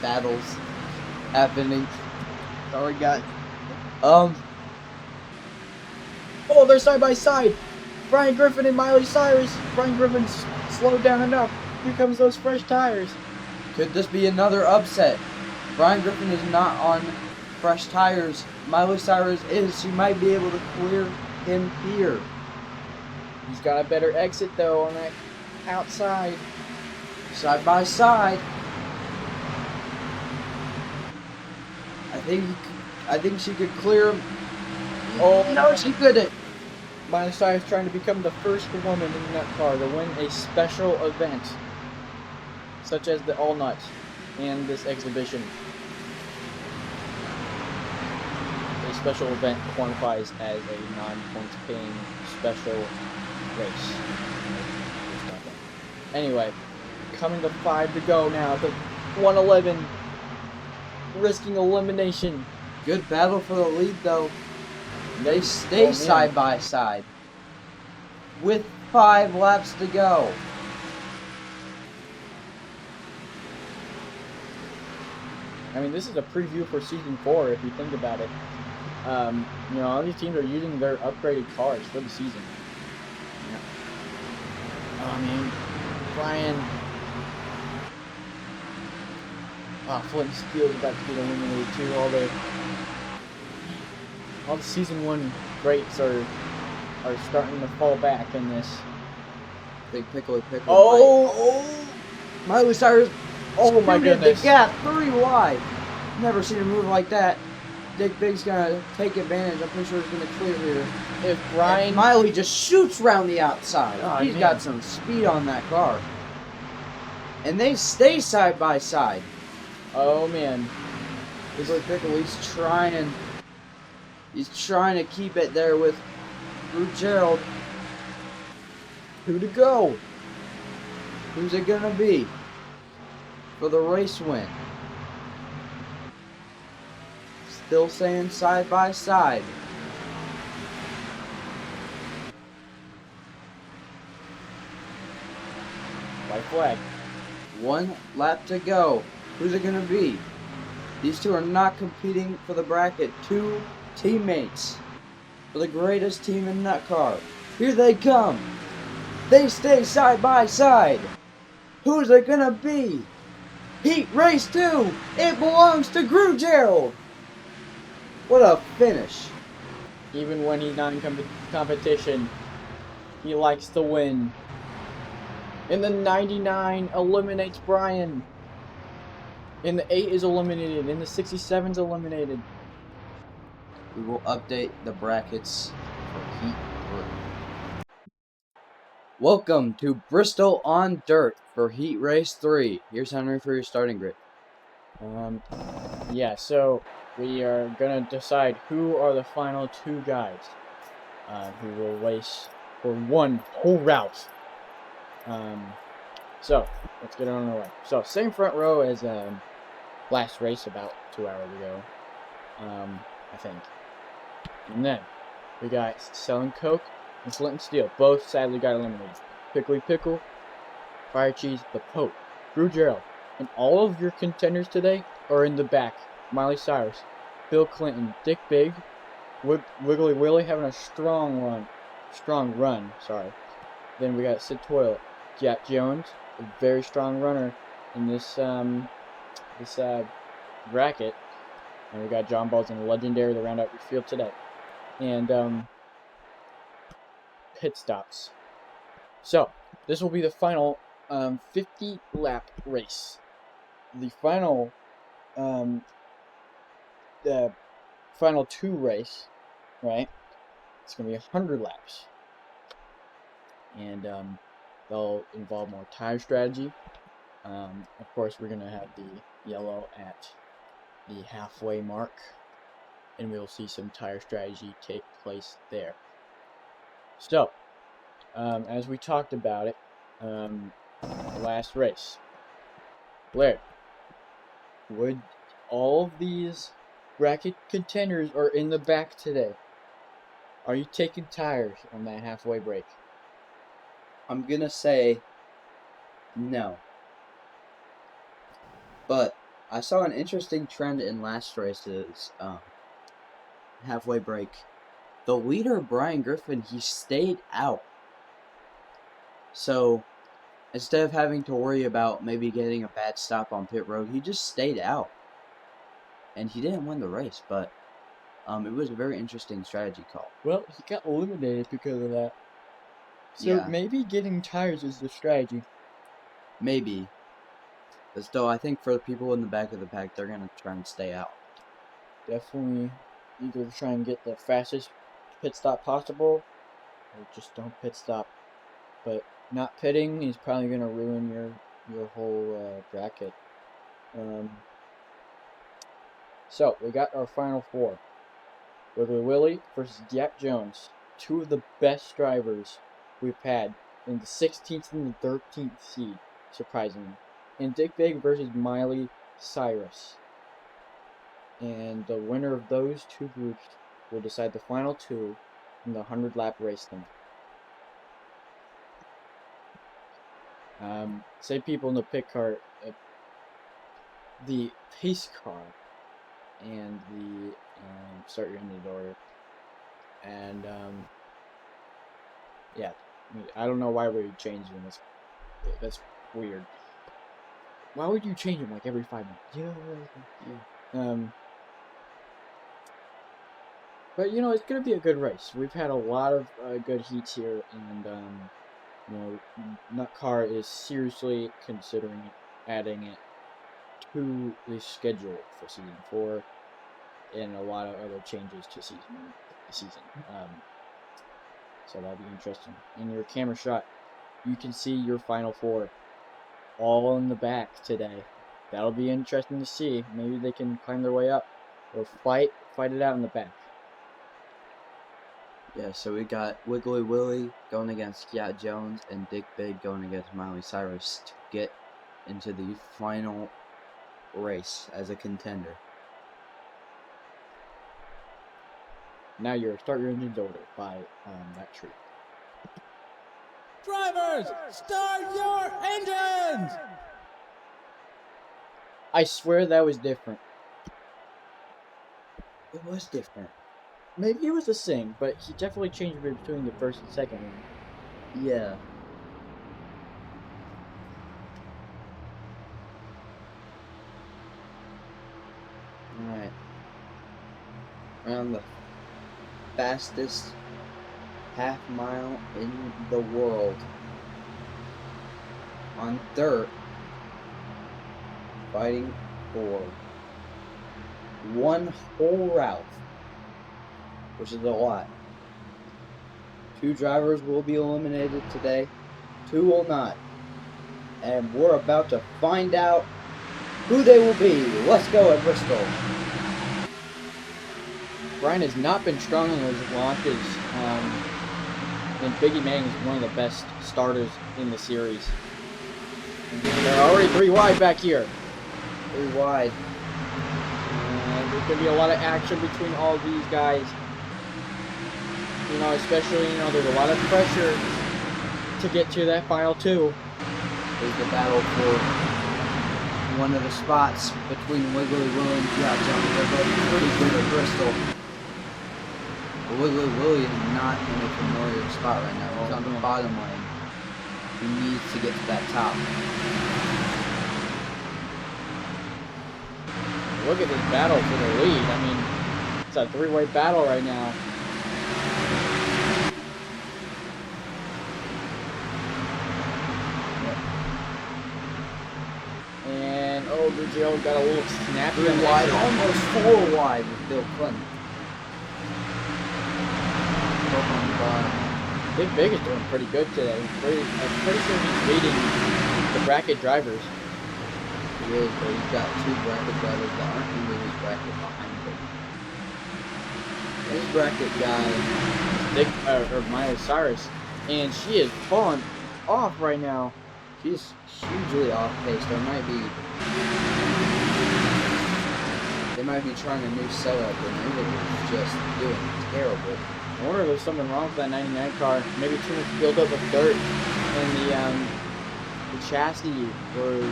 battles happening. Sorry, guys. Oh, they're side by side. Brian Griffin and Miley Cyrus. Brian Griffin's slowed down enough. Here comes those fresh tires. Could this be another upset? Brian Griffin is not on fresh tires. Miley Cyrus is. She might be able to clear him here. He's got a better exit though on that outside. Side by side. I think she could clear him. Oh No, she couldn't. Miley Cyrus trying to become the first woman in NUTCAR to win a special event, such as the All Nuts and this exhibition. A special event qualifies as a non-points paying special race. Anyway, coming to 5 to go now. The 111 risking elimination. Good battle for the lead though. They stay side by side with 5 laps to go. I mean, this is a preview for Season 4 if you think about it. You know, all these teams are using their upgraded cars for the season. Yeah. I mean, Brian. Flint Steel's about to get eliminated too. All the Season 1 greats are starting to fall back in this. Big Pickle. Oh! Miley Cyrus. Oh my goodness. The gap 3 wide. Never seen a move like that. Dick Big's gonna take advantage. I'm pretty sure he's gonna clear here. If Brian. And Miley just shoots around the outside. Oh, He's man. got some speed on that car. And they stay side by side. Oh man. Big Pickle, he's trying to keep it there with Drew Gerald. 2 to go. Who's it gonna be for the race win? Still saying side by side. White flag. 1 lap to go. Who's it gonna be? These two are not competing for the bracket. 2 teammates for the greatest team in NUTCAR. Here they come. They stay side by side. Who's it gonna be? Heat race 2. It belongs to Gerald. What a finish. Even when he's not in competition, he likes to win. And the 99 eliminates Brian. And the 8 is eliminated. And the 67 is eliminated. We will update the brackets for Heat 3. Welcome to Bristol on Dirt for Heat Race 3. Here's Henry for your starting grid. Yeah, so we are gonna decide who are the final 2 guys who will race for 1 whole route. So let's get on our way. So same front row as last race about 2 hours ago, I think. And then we got Selling Coke and Flint and Steel. Both sadly got eliminated. Pickly Pickle, Fire Cheese, the Pope, Gerald, and all of your contenders today are in the back. Miley Cyrus, Bill Clinton, Dick Big, Wiggly Willie having a strong run. Sorry. Then we got Sid Toilet, Jack Jones, a very strong runner in this bracket, and we got John Balls and Legendary to round out your field today, and pit stops. So this will be the final 50 lap race. The final the final 2 race, right? It's gonna be 100 laps, and they'll involve more tire strategy. Of course, we're gonna have the yellow at the halfway mark, and we'll see some tire strategy take place there. So, as we talked about it, last race, Blair, would all of these bracket contenders are in the back today? Are you taking tires on that halfway break? I'm gonna say no. But I saw an interesting trend in last race's halfway break. The leader, Brian Griffin, he stayed out. So instead of having to worry about maybe getting a bad stop on pit road, he just stayed out. And he didn't win the race, but it was a very interesting strategy call. Well, he got eliminated because of that. So Yeah. maybe getting tires is the strategy. Maybe. But still, I think for the people in the back of the pack, they're going to try and stay out. Definitely either try and get the fastest pit stop possible, or just don't pit stop. But not pitting is probably going to ruin your whole bracket. So we got our final 4. Wiggly Willie versus Jack Jones. 2 of the best drivers we've had in the 16th and the 13th seed, surprisingly. And Dick Big versus Miley Cyrus. And the winner of those 2 groups will decide the final 2 in the 100 lap race tonight. Say people in the pit car, the pace car, and the start your engine order, and yeah, I don't know why we changed them. That's weird. Why would you change them like every 5 minutes? But it's gonna be a good race. We've had a lot of good heats here, and NUTCAR is seriously considering adding it to the schedule for season 4, and a lot of other changes to season. So that'll be interesting. In your camera shot, you can see your final 4 all in the back today. That'll be interesting to see. Maybe they can climb their way up or fight it out in the back. Yeah, so we got Wiggly Willie going against Cat Jones and Dick Big going against Miley Cyrus to get into the final race as a contender. Now your start your engines order by that tree. Drivers, start your engines! I swear that was different. It was different. Maybe it was the same, but he definitely changed between the first and second one. Yeah. Alright. Around the fastest half mile in the world on dirt, fighting for one whole route, which is a lot. 2 drivers will be eliminated today, 2 will not. And we're about to find out who they will be. Let's go at Bristol. Brian has not been strong in his launches, and Biggie Manning is one of the best starters in the series. And they're already 3 wide back here. 3 wide. And there's going to be a lot of action between all of these guys. You know, especially, there's a lot of pressure to get to that final 2. There's the battle for one of the spots between Wiggly Willie and Cat Jones. They're both pretty good at Bristol. But Wiggly Willie is not in a familiar spot right now. He's on the bottom lane. He needs to get to that top. Look at this battle for the lead. I mean, it's a 3-way battle right now. And, Joe got a little snappy. 3 wide, almost 4 wide with Bill Clinton. Both on the bottom. Big Big is doing pretty good today. I'm pretty sure he's leading the bracket drivers. He is, but he's got 2 bracket drivers that aren't even his bracket behind him. This bracket guy, Miley Cyrus, and she is falling off right now. she's hugely off pace. They might be trying a new setup, and England is just doing terrible. I wonder if there's something wrong with that 99 car. Maybe too much buildup of dirt in the chassis or the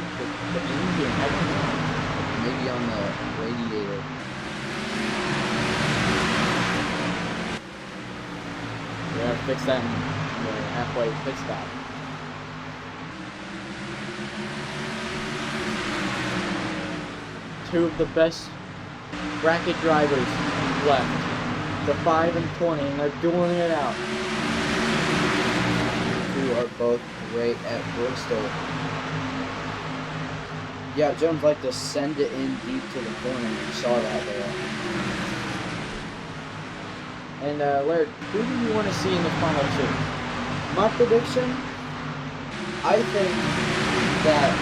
engine. I don't know. Maybe on the radiator. We gotta fix that in the halfway pit stop. Two of the best bracket drivers left. The 5 and 20, and they're dueling it out. Who are both great at Bristol. Yeah, Jones liked to send it in deep to the corner. You saw that there. And Laird, who do you want to see in the final 2? My prediction, I think that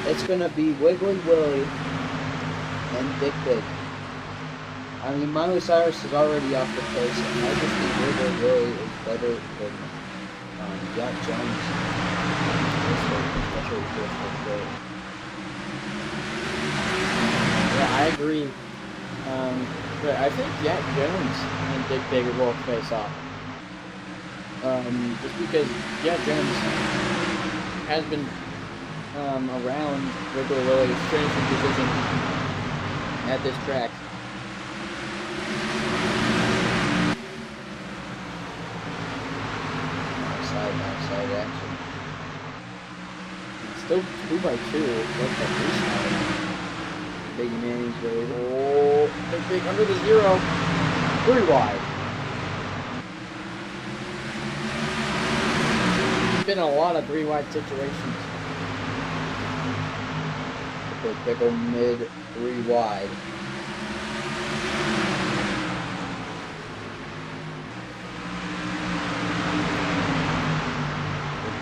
it's going to be Wiggly Willie and Dick Big. I mean, Miley Cyrus is already off the pace, and I just think Wiggly Willie is better than Jack Jones. Especially Bristol. Yeah, I agree. But I think Jack Jones and Dick Big will face off. Just because Jack Jones has been around Wiggly Willie's finishing position at this track. Outside action. It's still 2 by 2. What's the restart? Biggie Manning's really Oh, Big under the 0. 3 wide. There's been a lot of 3 wide situations. Pickle mid 3 wide.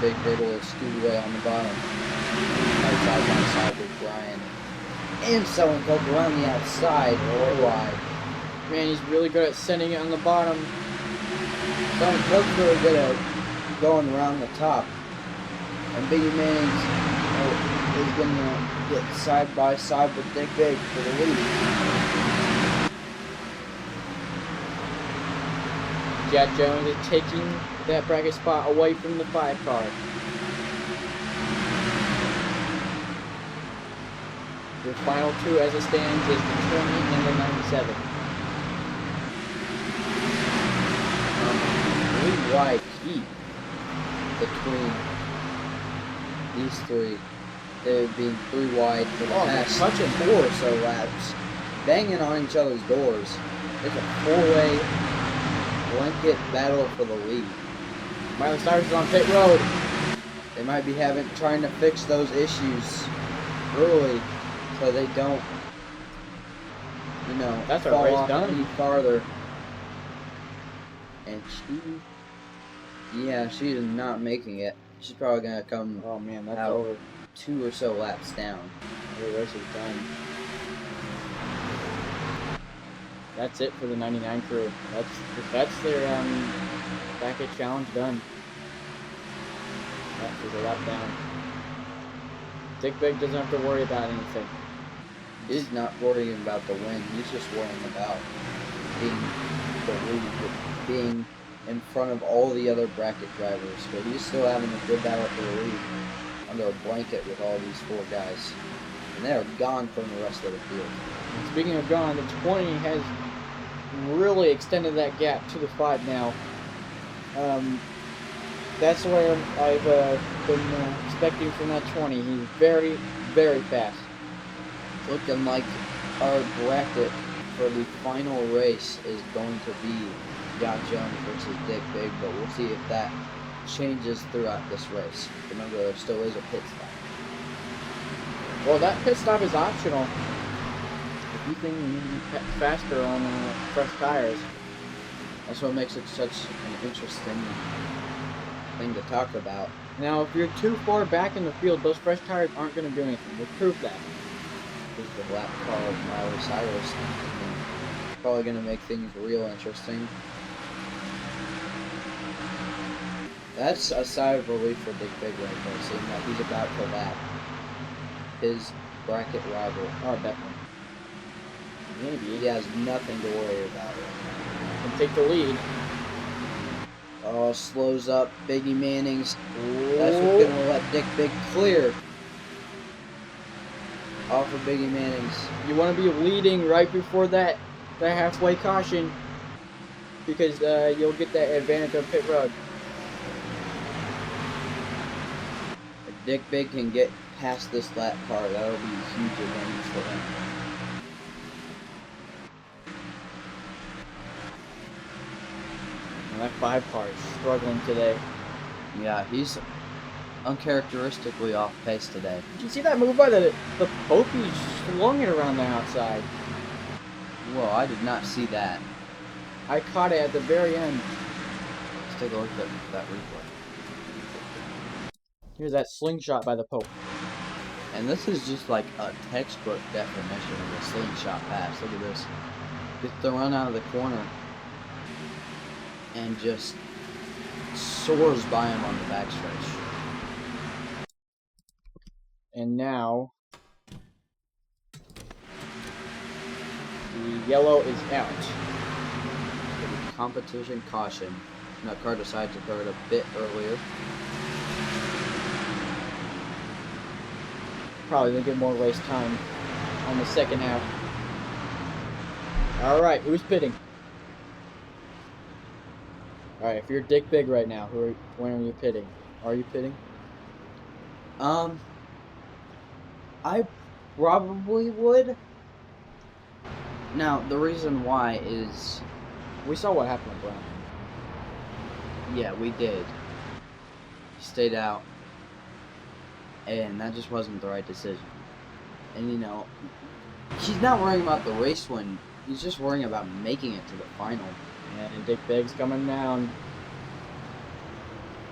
Big Biddle is scooted away on the bottom. Side by side with Brian. And Selling Coke around the outside, or wide. Man, he's really good at sending it on the bottom. Selling Cook's really good at going around the top. And Biggie Manning's is going to get side by side with Dick Big for the lead. Jack Jones is taking that bracket spot away from the 5 car. Your final 2 as it stands is the 20 and the 97. Really wide heat between these 3. They're being 3 wide for the past touching 4 or so laps, banging on each other's doors. It's a 4-way blanket battle for the lead. Miley Cyrus is on pit road. They might be trying to fix those issues early so they don't, That's our fall race off done. any farther. And she is not making it. She's probably gonna come Oh man, that's out over. 2 or so laps down. The race is done. That's it for the 99 crew. That's their bracket challenge done. That was a lap down. Dick Big doesn't have to worry about anything. He's not worrying about the win. He's just worrying about being the lead, being in front of all the other bracket drivers. But he's still having a good battle for the lead under a blanket with all these 4 guys. And they're gone from the rest of the field. And speaking of gone, the 20 has really extended that gap to the 5 now. That's where I've been expecting from that 20. He's very, very fast. Looking like our bracket for the final race is going to be Jack Jones versus Dick Big, but we'll see if that changes throughout this race. Remember, there still is a pit stop. Well, that pit stop is optional. If you think you need to be faster on fresh tires. That's what makes it such an interesting thing to talk about. Now, if you're too far back in the field, those fresh tires aren't going to do anything. We'll prove that. Is the lap car of Miley Cyrus. Probably going to make things real interesting. That's a sigh of relief for Dick Big right there, seeing that he's about to lap his bracket rival. Oh, definitely. Maybe. He has nothing to worry about. Can take the lead. Oh, slows up Biggie Manning's. That's what's going to let Dick Big clear off of Biggie Manning's. You want to be leading right before that halfway caution, because you'll get that advantage of pit road. If Dick Big can get past this lap car, that'll be a huge advantage for him. And that 5 car is struggling today. Yeah, he's uncharacteristically off pace today. Did you see that move by the Pope? He swung it around the outside. Whoa, I did not see that. I caught it at the very end. Let's take a look at that replay. Here's that slingshot by the Pope. And this is just like a textbook definition of a slingshot pass. Look at this. Gets the run out of the corner and just soars by him on the backstretch. And now the yellow is out. Competition caution. NUTCAR decides to throw it a bit earlier. Probably gonna get more race time on the second half. Alright, who's pitting? Alright, if you're Dick Big right now, when are you pitting? Are you pitting? I probably would. Now, the reason why is... We saw what happened with Brown. Yeah, we did. He stayed out. And that just wasn't the right decision. And, he's not worrying about the race win. He's just worrying about making it to the final. And Dick Big's coming down.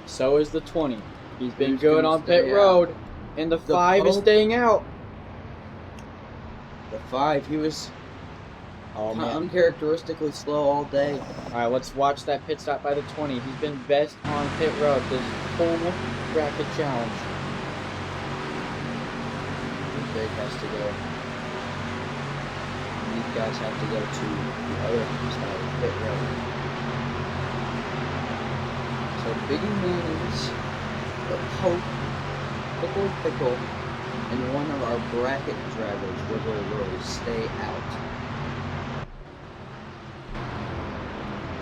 So is the 20. He's been good on pit road. And the 5 is staying out. The 5, he was Oh man. Uncharacteristically slow all day. Alright, let's watch that pit stop by the 20. He's been best on pit road this whole bracket challenge. Big has to go. These guys have to go to the other side of pit road. So Biggie Mannings, the Pope, Pickle, and one of our bracket drivers, Wiggly Willy, stay out.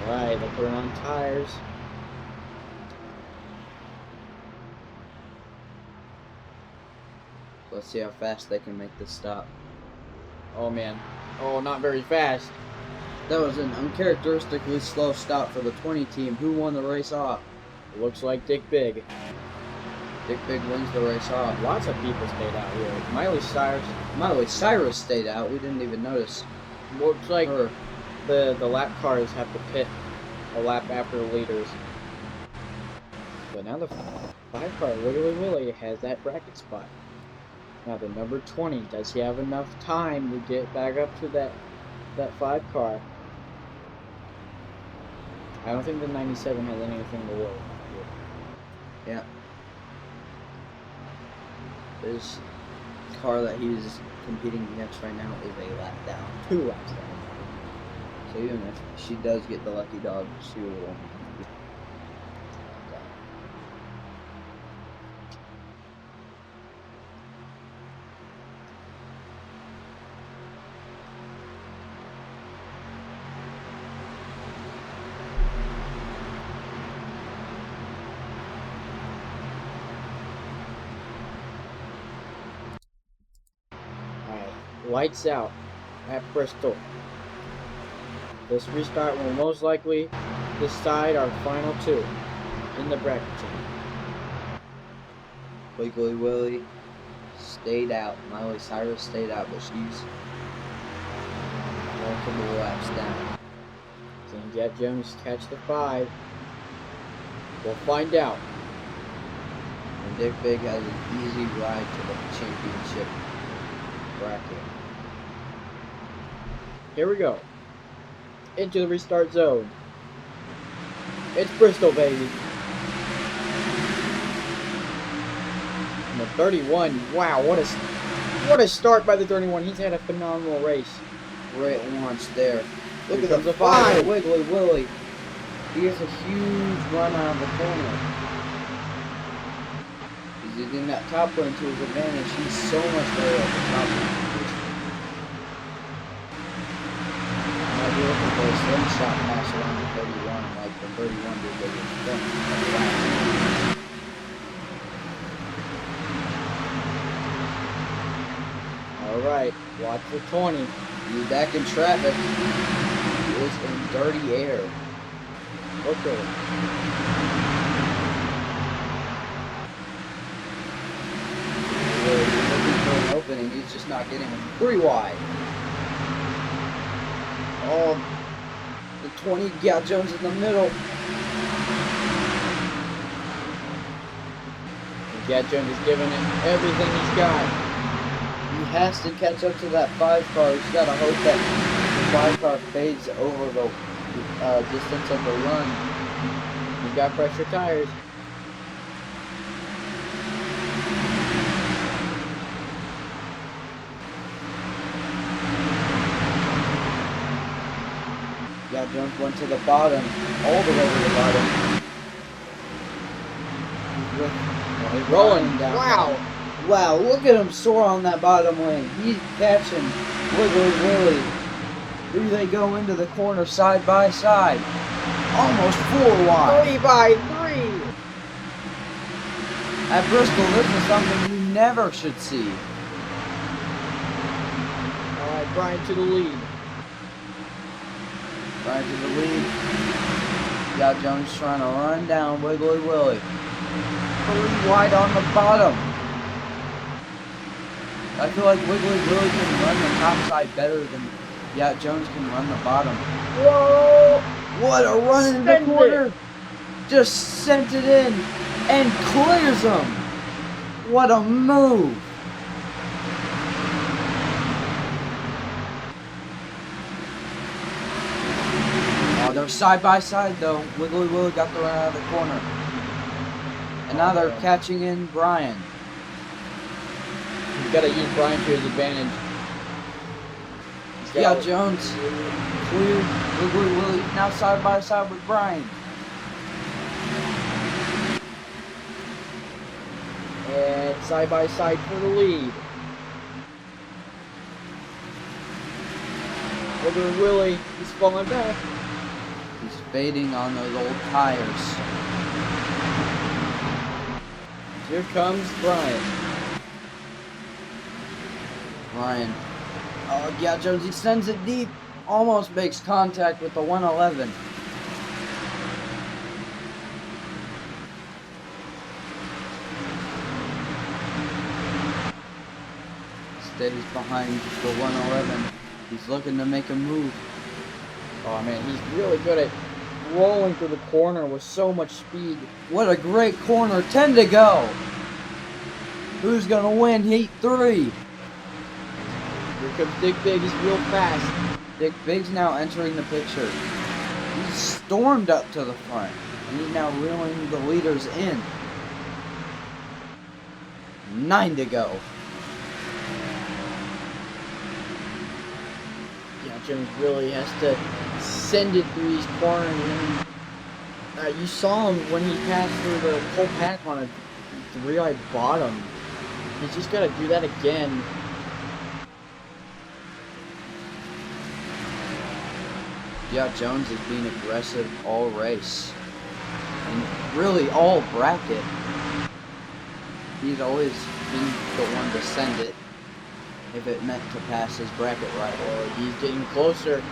Alright, they're putting on tires. Let's see how fast they can make this stop. Oh man. Oh, not very fast. That was an uncharacteristically slow stop for the 20 team. Who won the race off? Looks like Dick Big. Dick Big wins the race off. Lots of people stayed out here. Miley Cyrus stayed out. We didn't even notice. looks like her. the lap cars have to pit a lap after the leaders. But now the 5-car Wiggly Willy has that bracket spot. Now the number 20, does he have enough time to get back up to that 5-car? I don't think the 97 has anything to worry about here. Yeah. This car that he's competing against right now is a lap down. 2 laps down. So even if she does get the lucky dog, she will. Alright, lights out at Bristol. This restart will most likely decide our final 2 in the bracket chain. Wiggly Willy stayed out. Miley Cyrus stayed out, but she's multiple laps down. Can Jet Jones catch the 5? We'll find out. And Dick Big has an easy ride to the championship bracket. Here we go. Into the restart zone. It's Bristol, baby. And the 31. Wow, what a start by the 31. He's had a phenomenal race. Great launch there. Look Here at comes the the 5. Wiggly Willy. He gets a huge run out of the corner. He's using that top lane to his advantage. He's so much better at the top lane. Might be looking for a slingshot pass around the 31, like the 31 did with his front of the lap. Alright, watch the 20. He's back in traffic. He is in dirty air. Okay. He's looking for an opening. He's just not getting him. 3 wide. Oh, the 20 got Jones in the middle. Jet Jones is giving it everything he's got. He has to catch up to that 5 car. He's got to hope that the 5 car fades over the distance of the run. He's got pressure tires. Yeah, Jones went to the bottom, all the way to the bottom. He's rolling down. Wow. Wow, look at him soar on that bottom lane. He's catching Wiggly Willy. Here they go into the corner side by side. Almost 4 wide. 3 by 3. At Bristol, this is something you never should see. Alright, Brian to the lead. Right to the lead. Got Jones trying to run down Wiggly Willy. 3 wide on the bottom. I feel like Wiggly Willy can run the top side better than Jones can run the bottom. Whoa! What a run in the corner! Just sent it in and clears him. What a move! side by side though. Wiggly Willy got the run out of the corner. And now they're catching in Brian. He's got to use Brian to his advantage. Yeah, Jones cleared. Wiggly Willy now side by side with Brian. And side by side for the lead. Wiggly Willy, he's falling back. He's fading on those old tires. Here comes Brian. Brian. Oh, yeah, Jones, he sends it deep. Almost makes contact with the 111. Stays behind the 111. He's looking to make a move. Oh man, he's really good at rolling through the corner with so much speed. What a great corner. 10 to go. Who's going to win Heat 3? Here comes Dick Big, he's real fast. Dick Big's now entering the picture. He's stormed up to the front. And he's now reeling the leaders in. 9 to go. Yeah, Jones really has to send it through these corners. And, you saw him when he passed through the whole pack on a 3-eye bottom. He's just got to do that again. Yeah, Jones is being aggressive all race. And really all bracket. He's always been the one to send it if it meant to pass his bracket rival. Oh, he's getting closer.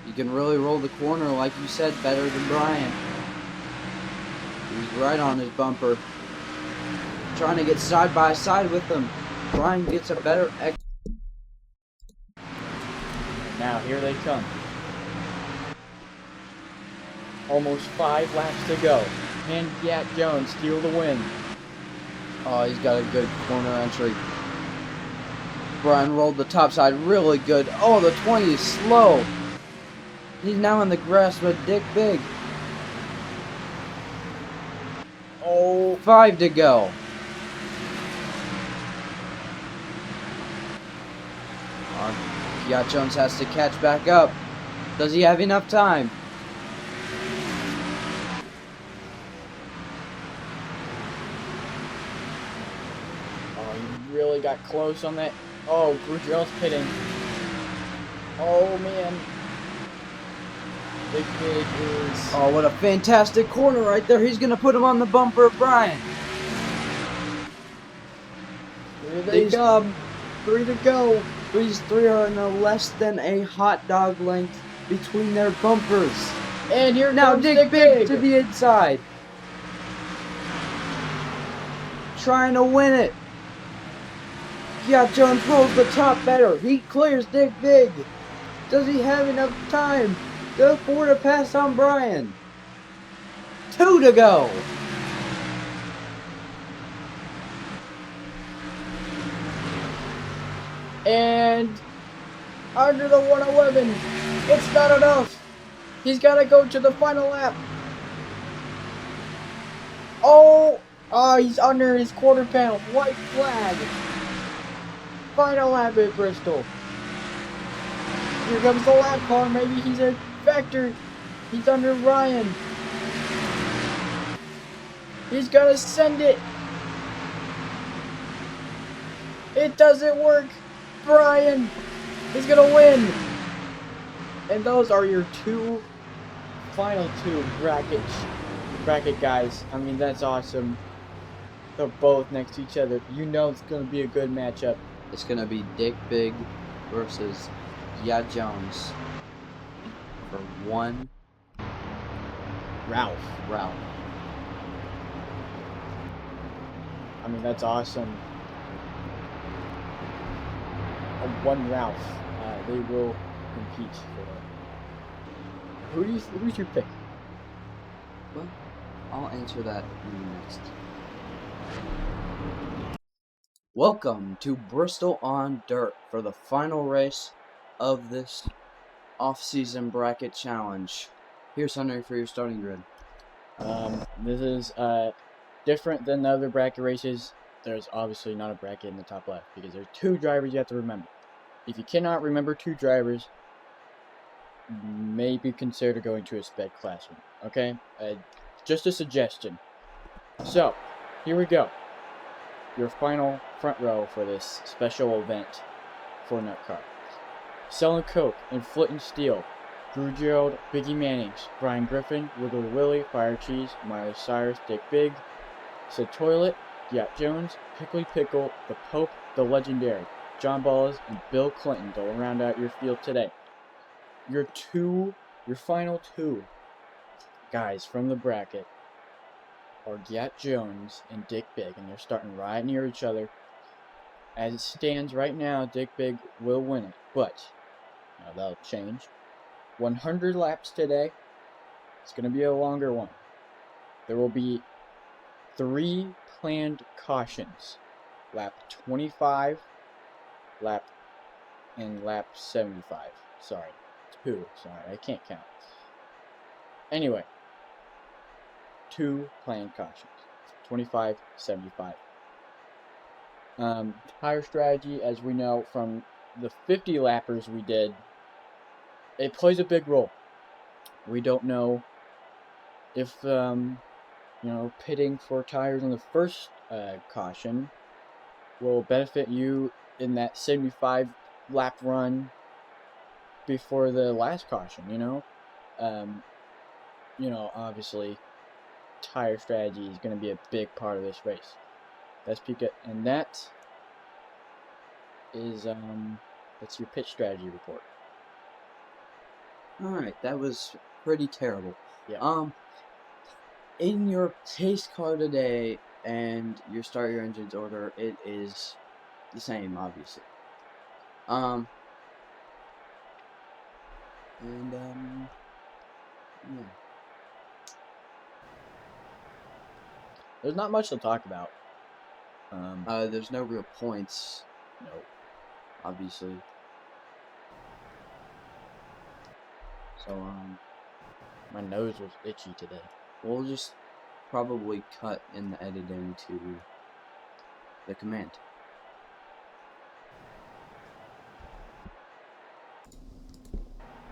You can really roll the corner, like you said, better than Brian. He's right on his bumper. Trying to get side by side with him. Brian gets a better Now, here they come. Almost 5 laps to go. And Gat Jones steal the win. Oh, he's got a good corner entry. Brian rolled the top side really good. Oh, the 20 is slow. He's now in the grasp of Dick Big. Oh, 5 to go. Yacht Jones has to catch back up. Does he have enough time? Oh, he really got close on that. Oh, Grudrell's pitting. Oh, man. Big Big is... Oh, what a fantastic corner right there. He's going to put him on the bumper of Brian. Here they come. 3 to go. These 3 are no less than a hot dog length between their bumpers. And here Now comes Dick Big to the inside. Trying to win it. Yeah, Jones rolls the top better. He clears Dick Big. Does he have enough time to afford a pass on Brian? 2 to go. And under the 111. It's not enough. He's got to go to the final lap. Oh, he's under his quarter panel. White flag. Final lap at Bristol. Here comes the lap car. Maybe he's a factor. He's under Ryan. He's got to send it. It doesn't work. Brian is going to win. And those are your final two bracket guys. I mean, that's awesome. They're both next to each other. You know it's going to be a good matchup. It's going to be Dick Big versus Yacht Jones for one Ralph. I mean, that's awesome. One Ralph. They will compete for. Who's your pick? Well, I'll answer that next. Welcome to Bristol on Dirt for the final race of this off-season bracket challenge. Here's Henry for your starting grid. This is different than the other bracket races. There's obviously not a bracket in the top left because there's 2 drivers you have to remember. If you cannot remember 2 drivers, maybe consider going to a sped classroom. Okay, just a suggestion. So here we go. Your final front row for this special event for NUTCAR. Selling Coke and Flint and Steel. Drew Gerald, Biggie Mannings, Brian Griffin, Wiggly Willie, Fire Cheese, Miley Cyrus, Dick Big, Sid Toilet, Yacht Jones, Pickly Pickle, The Pope, The Legendary, John Ballas, and Bill Clinton to round out your field today. Your final 2 guys from the bracket are Yacht Jones and Dick Big, and they're starting right near each other. As it stands right now, Dick Big will win it, but that'll change. 100 laps today. It's going to be a longer one. There will be 3 planned cautions. Lap 25, lap 75. Sorry. 2. Sorry, I can't count. Anyway. 2 planned cautions. 25, 75. Tire strategy, as we know from the 50 lappers we did, it plays a big role. We don't know if pitting for tires on the first caution will benefit you in that 75 lap run before the last caution. Obviously tire strategy is going to be a big part of this race. That's that's your pitch strategy report. Alright, that was pretty terrible. Yeah. In your pace car today and your start your engines order, it is the same, obviously. Yeah. There's not much to talk about. There's no real points. No. Obviously. So, my nose was itchy today. We'll just probably cut in the editing to the command.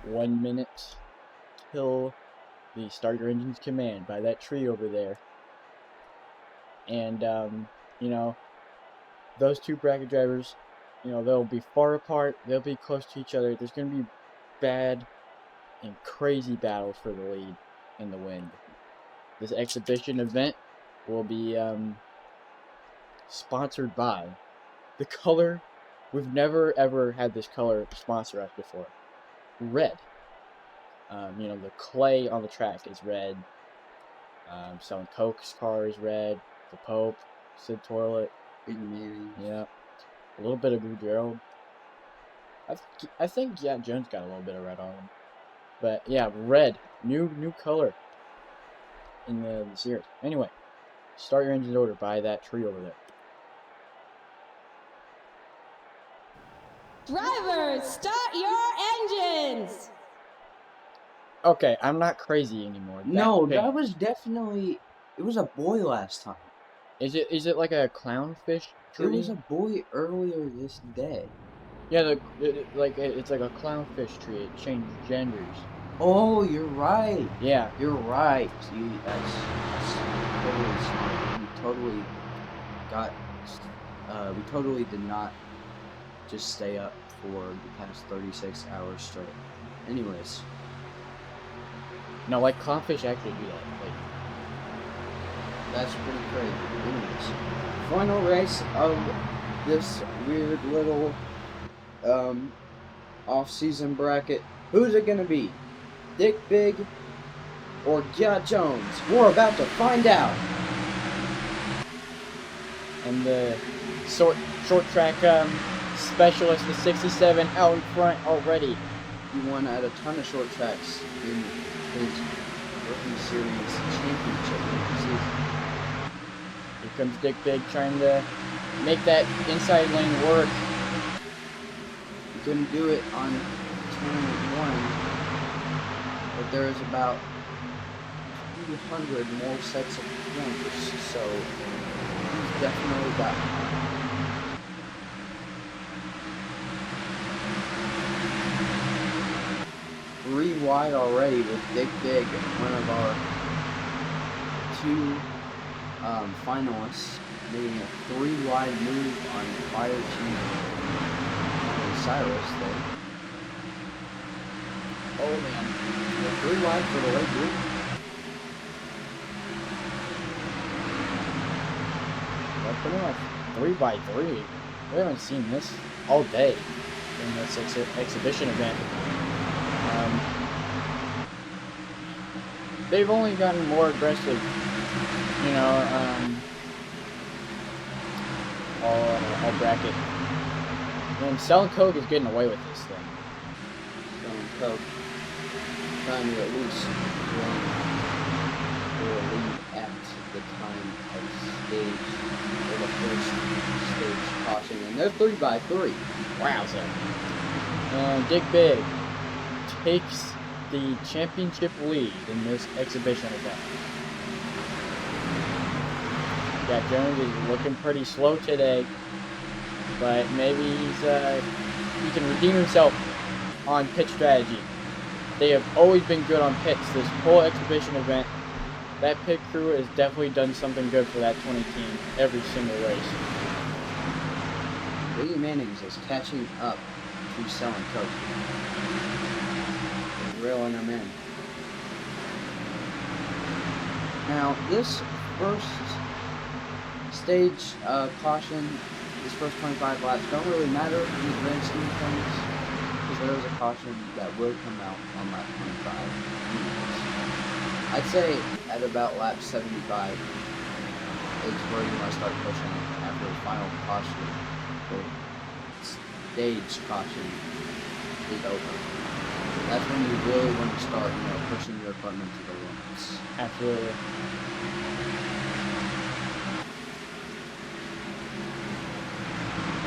One minute till the start your engines command by that tree over there. And, those 2 bracket drivers, they'll be far apart. They'll be close to each other. There's going to be bad and crazy battles for the lead and the win. This exhibition event will be sponsored by the color. We've never ever had this color sponsor us before. Red. The clay on the track is red. Selling Coke's car is red. The Pope, Sid Toilet, Big Manning. Yeah. A little bit of Drew Gerald. I think Yacht Jones got a little bit of red on him. But yeah, red. New color in the series. Anyway, start your engine order by that tree over there. Drivers, start your engines! Okay, I'm not crazy anymore. That was definitely... It was a boy last time. Is it like a clownfish tree? It was a boy earlier this day. Yeah, it's like a clownfish tree. It changed genders. Oh, you're right. Yeah. You're right. See, that's totally smart. We totally did not just stay up for the past 36 hours straight. Anyways. No, like clownfish actually do that. Like, that's pretty crazy. Anyways, final race of this weird little off-season bracket. Who's it gonna be? Dick Big or Yacht Jones? We're about to find out. And the short track specialist, the 67, out in front already. He won at a ton of short tracks in his Rookie Series championship season. Here comes Dick Big trying to make that inside lane work. He couldn't do it on turn one, but there's about 200 more sets of points, so he's definitely got time. 3 wide already with Big, one of our 2 finalists, making a 3 wide move on Fire Cheese and Cyrus there. Oh man, 3 wide for the late group. Well, pretty much 3x3. We haven't seen this all day in this exhibition event. They've only gotten more aggressive, you know, all bracket. And Selling Coke is getting away with this thing. Selling Coke, trying to at least win or lead at the time of stage, or the first stage caution, and they're 3x3. Wowza. And Dig Big takes the championship lead in this exhibition event. Jack Jones is looking pretty slow today, but maybe he can redeem himself on pit strategy. They have always been good on pits this whole exhibition event. That pit crew has definitely done something good for that 20 team every single race. Biggie Mannings is catching up to Selling Coke. Reeling them in. Now, this first stage caution, this first 25 laps don't really matter in the grand scheme of things, because there is a caution that will come out on lap 25. I'd say at about lap 75 is where you want to start pushing after the final caution, or stage caution, is over. That's when you really want to start, pushing your equipment to the limits. Absolutely.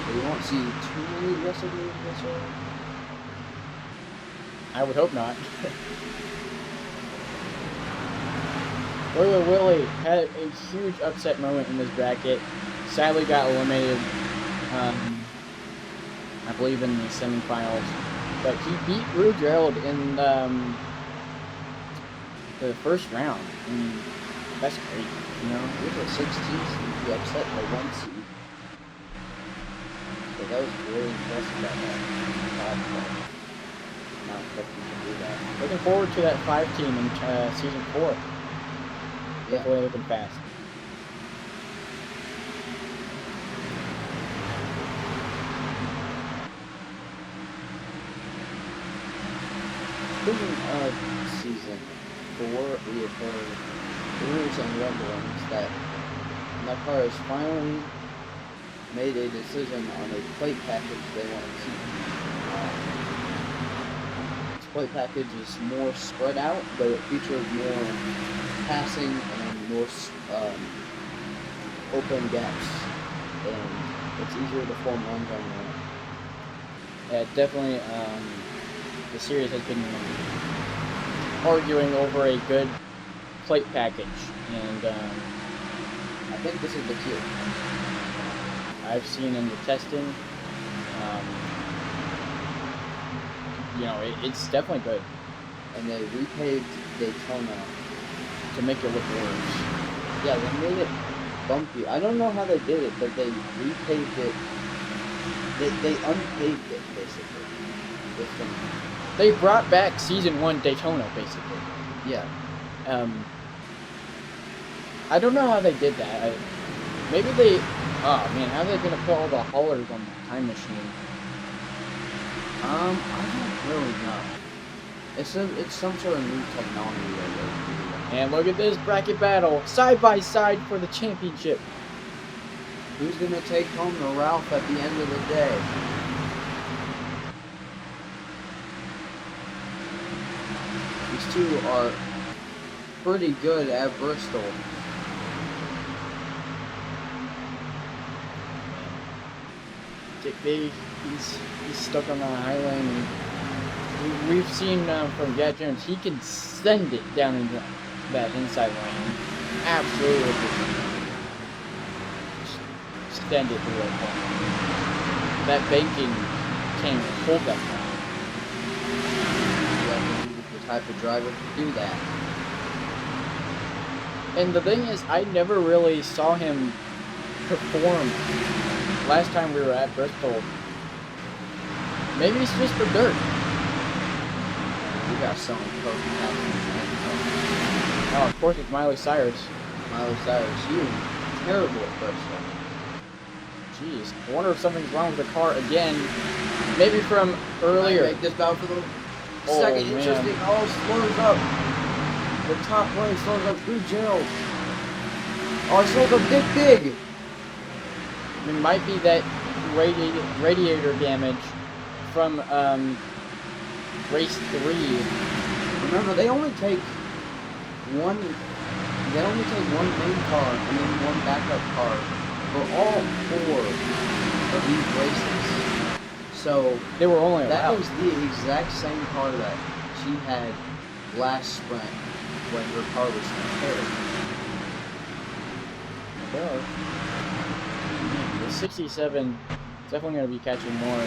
So you won't see too many aggressive moves this early. I would hope not. Willie had a huge upset moment in this bracket. Sadly got eliminated, I believe in the semifinals. But he beat Drew Gerald in the first round. That's great, He was a 16 seed. He upset the 1 seed. So that was really impressive about that. Not expecting to do that. Looking forward to that 5 team in season 4. Yeah. Definitely looking fast. Speaking of season 4, we have heard rumors and rumblings that NUTCAR has finally made a decision on a plate package they want to keep. This plate package is more spread out, but it features more passing and more open gaps, and it's easier to form runs on there. Yeah, definitely. The series has been arguing over a good plate package, and I think this is the key. I've seen in the testing, it's definitely good And they repaved Daytona. to make it look worse. Yeah, they made it bumpy. I don't know how they did it, but they repaved it. They unpaved it, basically. With some, They brought back season 1 Daytona, basically. yeah. I don't know how they did that. Maybe they. Oh man, how are they gonna put all the haulers on the time machine? I don't really know. It's some sort of new technology that they do. And look at this bracket battle, side by side for the championship. Who's gonna take home the Ralph at the end of the day? These two are pretty good at Bristol. Dick Big, he's stuck on the high lane. we've seen from Gat Jones, he can send it down into that inside lane. Absolutely. Just send it through that corner. That banking can't hold that car. The type of driver to do that. And the thing is, I never really saw him perform last time we were at Bristol. Maybe it's just the dirt. We got someone close to Oh, of course it's Miley Cyrus. Miley Cyrus, you terrible at first one. Jeez, I wonder if something's wrong with the car again. Maybe from earlier. Make this battle for the Oh, second man. interesting. Oh, slows up. The top lane slows up through Gerald. Oh, he slows up big. It might be that radiator damage from race 3. Remember, they only take one. They only take one main car and then one backup car for all 4 of these races. So They were only that allowed. was the exact same car that she had last sprint when her car was repaired. Well, the 67 is definitely going to be catching more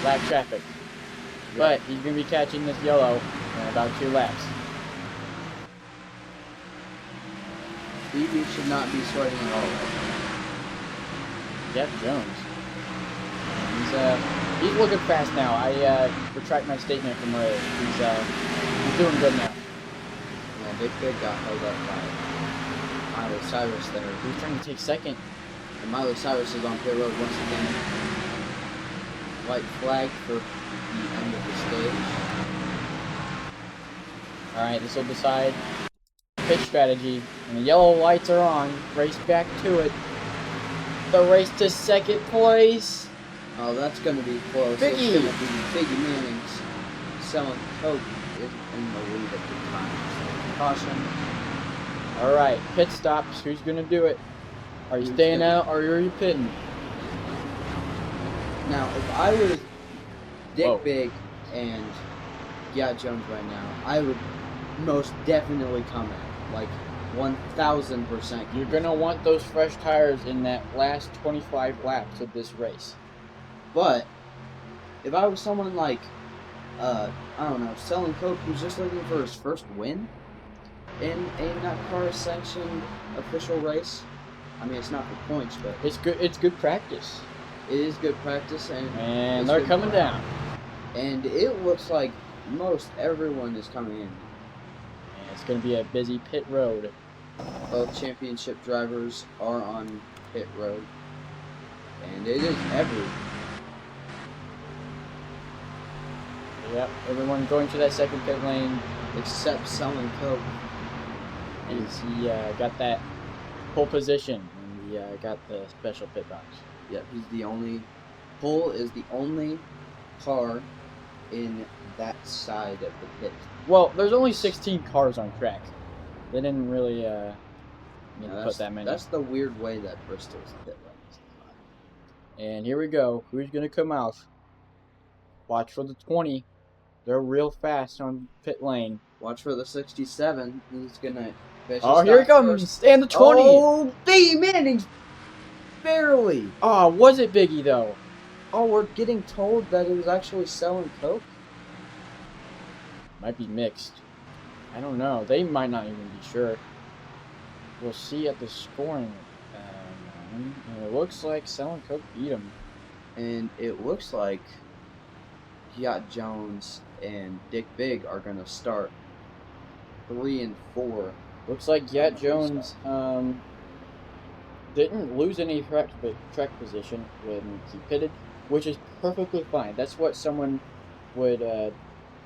lap traffic. But he's going to be catching this yellow in about 2 laps. BB should not be sweating at all. Jeff Jones. He's looking fast now. I retract my statement from earlier. He's doing good now. Yeah, Big got held up by Miley Cyrus there. He's trying to take second. And Miley Cyrus is on pit road once again. White flag for the end of the stage. Alright, this will decide pit strategy. And the yellow lights are on. Race back to it. The race to second place. Oh, that's going to be close. Biggie. It's going to be Biggie Manning's selling Coke is in the lead at the time. So, caution. Alright, pit stops. Who's going to do it? Are you staying out or are you pitting? Now, if I was Dick Whoa. Big and Gat Jones right now, I would most definitely come in. Like, 1,000%. You're going to want those fresh tires in that last 25 laps of this race. But if I was someone like, I don't know, selling Coke who's just looking for his first win in a NUTCAR sanctioned official race, I mean, it's not for points, but It's good practice. it is good practice, and And it's they're good coming practice. down. And it looks like most everyone is coming in. And it's going to be a busy pit road. Both championship drivers are on pit road, and it is every. Yep, everyone going to that second pit lane. Except selling Coke. Is he got that pole position and he got the special pit box. Yep, he's the only. Pole is the only car in that side of the pit. Well, there's only 16 cars on track. They didn't really need to Now, put that many. That's the weird way that Bristol's pit lane is designed. And here we go. Who's going to come out? Watch for the 20. They're real fast on pit lane. Watch for the 67. He's gonna. Oh, here he comes! And the 20! Oh, Biggie Manning's barely. Oh, was it Biggie though? Oh, we're getting told that he was actually selling Coke. Might be mixed. I don't know. They might not even be sure. We'll see at the scoring. And it looks like Selling Coke beat him. And it looks like Gat Jones and Dick Big are gonna start 3 and 4. Looks like Gat Jones didn't lose any track position when he pitted, which is perfectly fine. That's what someone would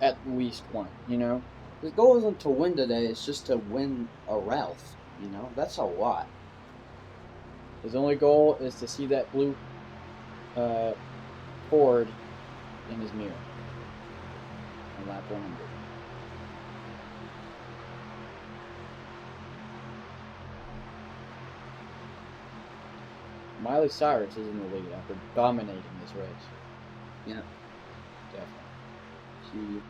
at least want, you know? His goal isn't to win today, it's just to win a Ralph, you know? That's a lot. His only goal is to see that blue Ford in his mirror on lap 100. Miley Cyrus is in the lead after dominating this race. Yeah. Definitely. She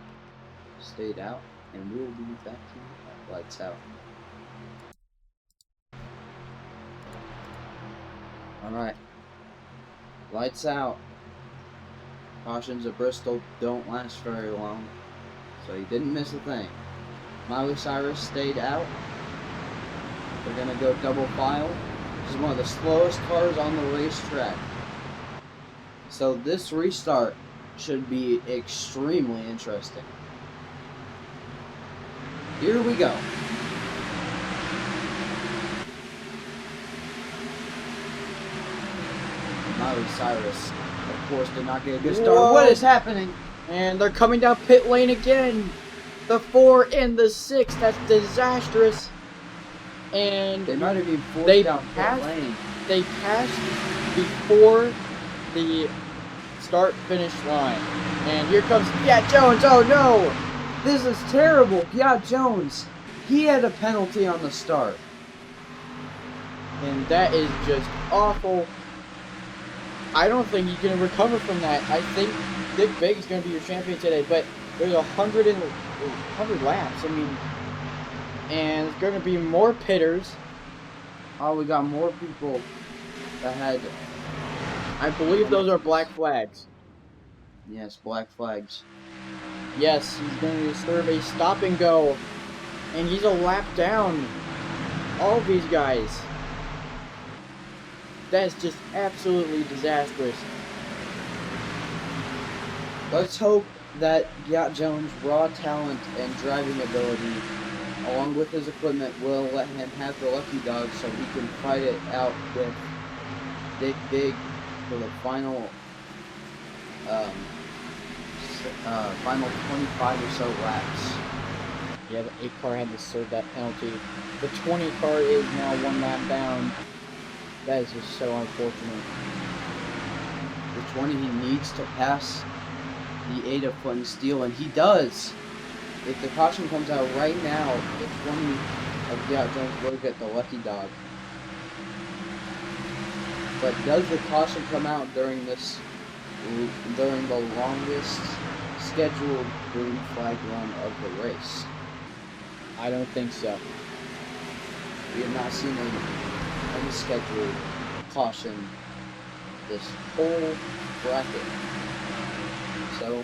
stayed out, and we will be back to lights out. Alright. Lights out. Cautions of Bristol don't last very long, so he didn't miss a thing. Miley Cyrus stayed out. They're gonna go double file. This is one of the slowest cars on the racetrack. So this restart should be extremely interesting. Here we go. Miley Cyrus, of course, did not get a good start. Whoa. What is happening? And they're coming down pit lane again. The 4 and the 6. That's disastrous. And They might have been forced They down pit passed- lane. they passed before the start-finish line. And here comes Jones. Oh no! This is terrible. Yeah, Jones. He had a penalty on the start. And that is just awful. I don't think you can recover from that. I think Dick Big is going to be your champion today, but there's 100 laps. I mean, and there's going to be more pitters. Oh, we got more people that had, I believe those are black flags. yes, black flags. Yes, he's going to serve a stop and go, and he's a lap down. All of these guys. That is just absolutely disastrous. Let's hope that Yacht Jones' raw talent and driving ability, along with his equipment, will let him have the lucky dog so he can fight it out with Dick Big for the final, final 25 or so laps. Yeah, the 8 car had to serve that penalty. The 20 car is now 1 lap down. That is just so unfortunate. The 20, he needs to pass the 8 of Flint and Steel, and he does. If the caution comes out right now, the 20 of Yacht Jones will get the lucky dog. But does the caution come out during during the longest scheduled green flag run of the race? I don't think so. We have not seen any unscheduled caution this whole bracket. So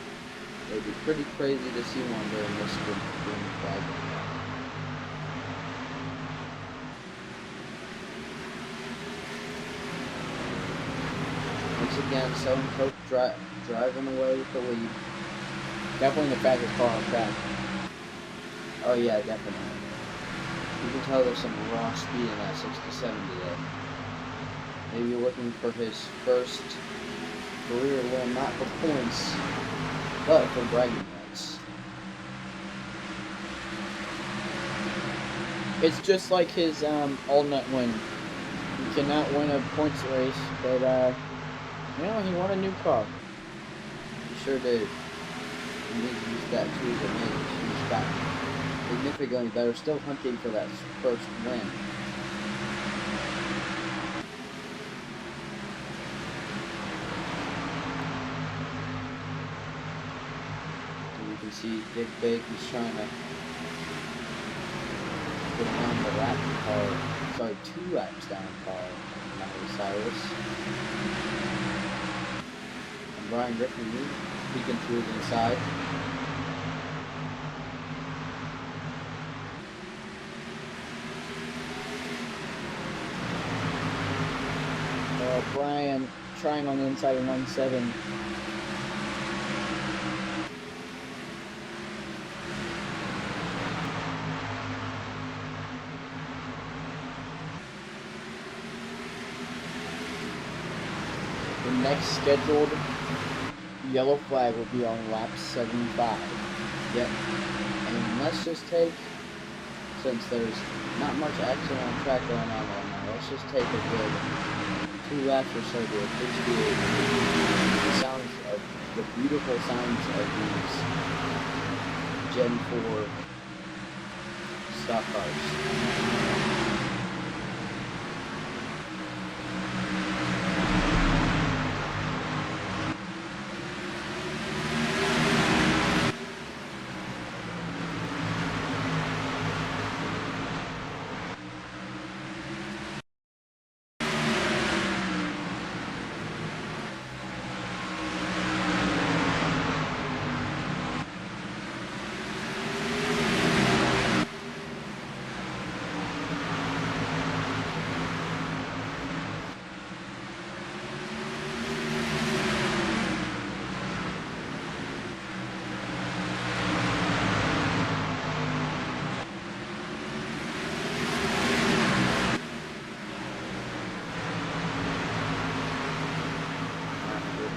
it'd be pretty crazy to see one during this green flag. Once again, Selling Coke driving away with the lead. Definitely the fastest car on track. Oh yeah, definitely. You can tell there's some raw speed in that 67 today. Maybe looking for his first career win, not for points, but for bragging rights. It's just like his all-nut win. He cannot win a points race, but you know, he won a new car. He sure did. He needs to use that to his advantage. He's got significantly better, still hunting for that first win. And you can see Dick Big is trying to get around the lap car. Sorry, 2 laps down car. Miley Cyrus. And Brian Griffin peeking through the inside. Brian trying on the inside of 1-7. The next scheduled yellow flag will be on lap 75. Yep. And let's just take, since there's not much action on track going on right now, let's just take a good 2 laps or so to appreciate the sounds of the beautiful sounds of these Gen 4 stock cars.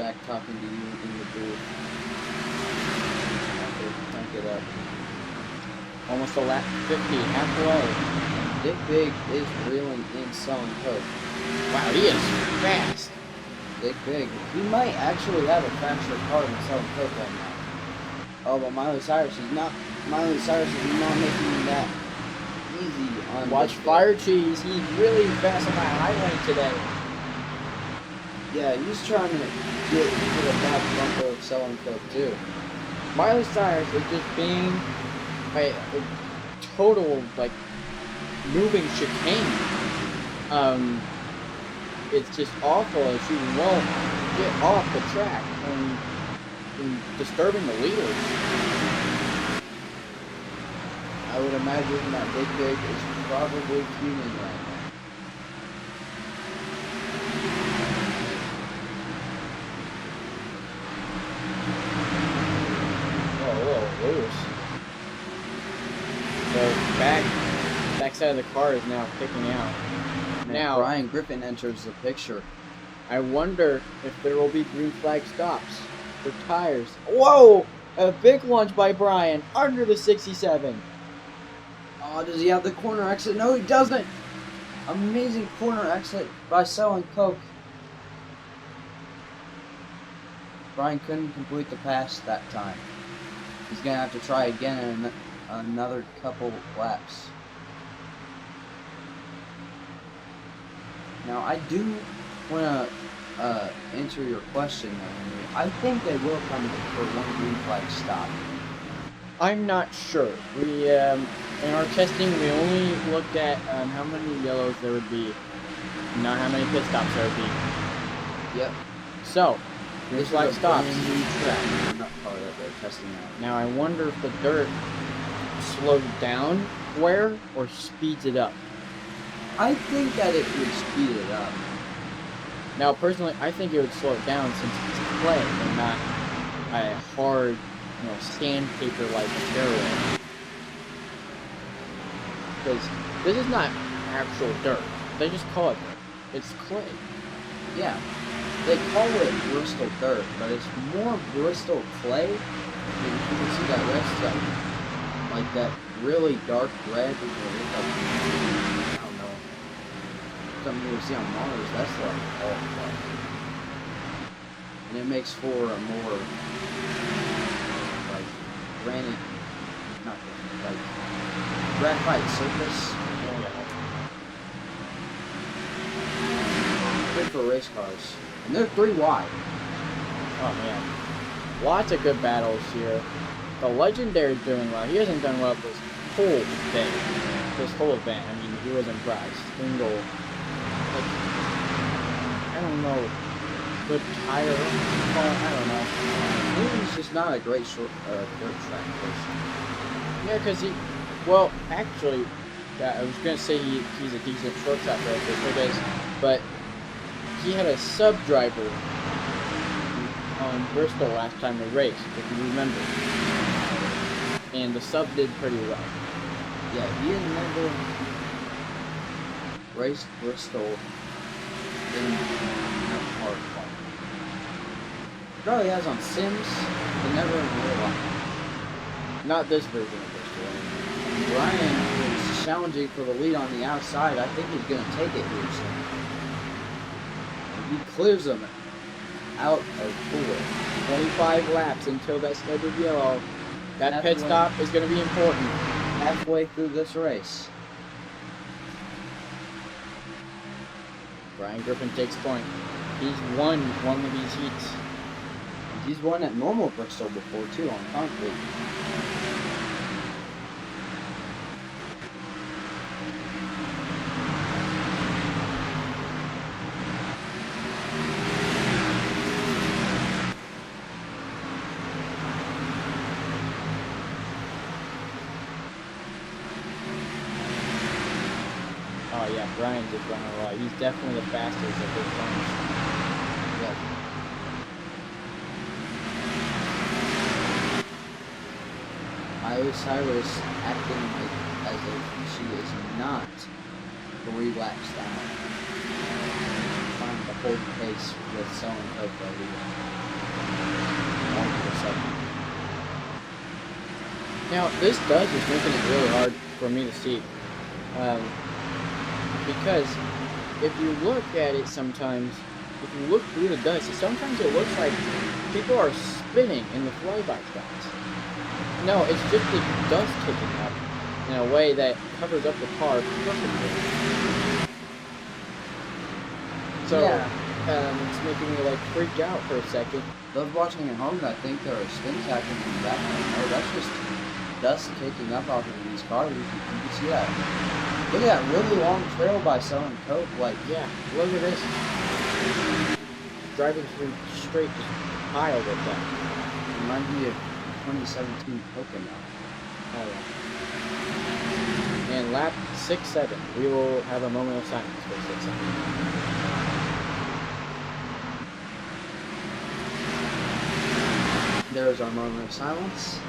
back talking to you in the booth. Okay, crank it up. Almost a lap 50, halfway. Dick Big is reeling in selling coke. Wow, he is fast. Dick Big. He might actually have a faster car than selling coke right now. Oh, but Miley Cyrus is not. Miley Cyrus is not making that easy on. Watch Fire Cheese. He's really fast on that high lane today. Yeah, he's trying to get to the back bumper of selling coke too. Miley Cyrus is just being a total like moving chicane. It's just awful as she won't get off the track and disturbing the leaders. I would imagine that Big Big is probably fuming right now. Oh, loose. So backside of the car is now picking out. Now Brian Griffin enters the picture. I wonder if there will be green flag stops for tires. Whoa! A big lunge by Brian under the 67. Oh, does he have the corner exit? No, he doesn't. Amazing corner exit by selling coke. Brian couldn't complete the pass that time. He's gonna have to try again in another couple laps. Now, I do want to answer your question, though, Henry. I think they will come for one green flag stop. I'm not sure. We in our testing we only looked at how many yellows there would be, not how many pit stops there would be. Yep. So green flag stops. Brand new track, NUTCAR that they're testing out. Now I wonder if the dirt slows down wear or speeds it up. I think that it would speed it up. Now personally, I think it would slow it down since it's clay and not a hard, sandpaper-like material. Because this is not actual dirt. They just call it dirt. It's clay. Yeah. They call it Bristol dirt, but it's more Bristol clay. And you can see that rest like that really dark red. I don't know. Something you would see on Mars, that's like all clay. And it makes for a more like granite, not granite, like graphite surface. Good for race cars. And they're 3 wide. Oh man. Lots of good battles here. The Legendary is doing well. He hasn't done well this whole thing. This whole event. I mean, he wasn't prized. Single. Like, I don't know. Good tire. I don't know. Maybe he's just not a great dirt track person. Yeah, because he. Well, actually, yeah, I was going to say he's a decent short track racer because, but he had a sub driver on Bristol last time they raced, if you remember. And the sub did pretty well. Yeah, he has never raced Bristol in that hard car. He probably has on Sims, but never in real life. Not this version of Bristol. Brian is challenging for the lead on the outside. I think he's going to take it here soon. He clears them out of 4. 25 laps until that scheduled yellow. That pit stop is going to be important. Halfway through this race. Brian Griffin takes point. He's won one of these heats. And he's won at normal Bristol before too on concrete. Oh yeah, Brian's just running a lot. He's definitely the fastest of his bunch. Yep. Miley Cyrus acting like as if she is not 3 laps down. Trying to holding pace with selling coke all of a sudden. Now, this dust is making it really hard for me to see. Because if you look at it sometimes, if you look through the dust, sometimes it looks like people are spinning in the flyby shots. No, it's just the dust kicking up in a way that covers up the car perfectly. So, Yeah. it's making me like freak out for a second. Those watching at home that think there are spins happening in the background, no, that's just dust kicking up off of these cars. You can see that. Look at that really long trail by selling coke. Like, Yeah, look at this. Driving through straight just piled with that. reminds me of 2017 Pocono. Oh, yeah. And lap 6-7, we will have a moment of silence for 6 seconds. There's our moment of silence.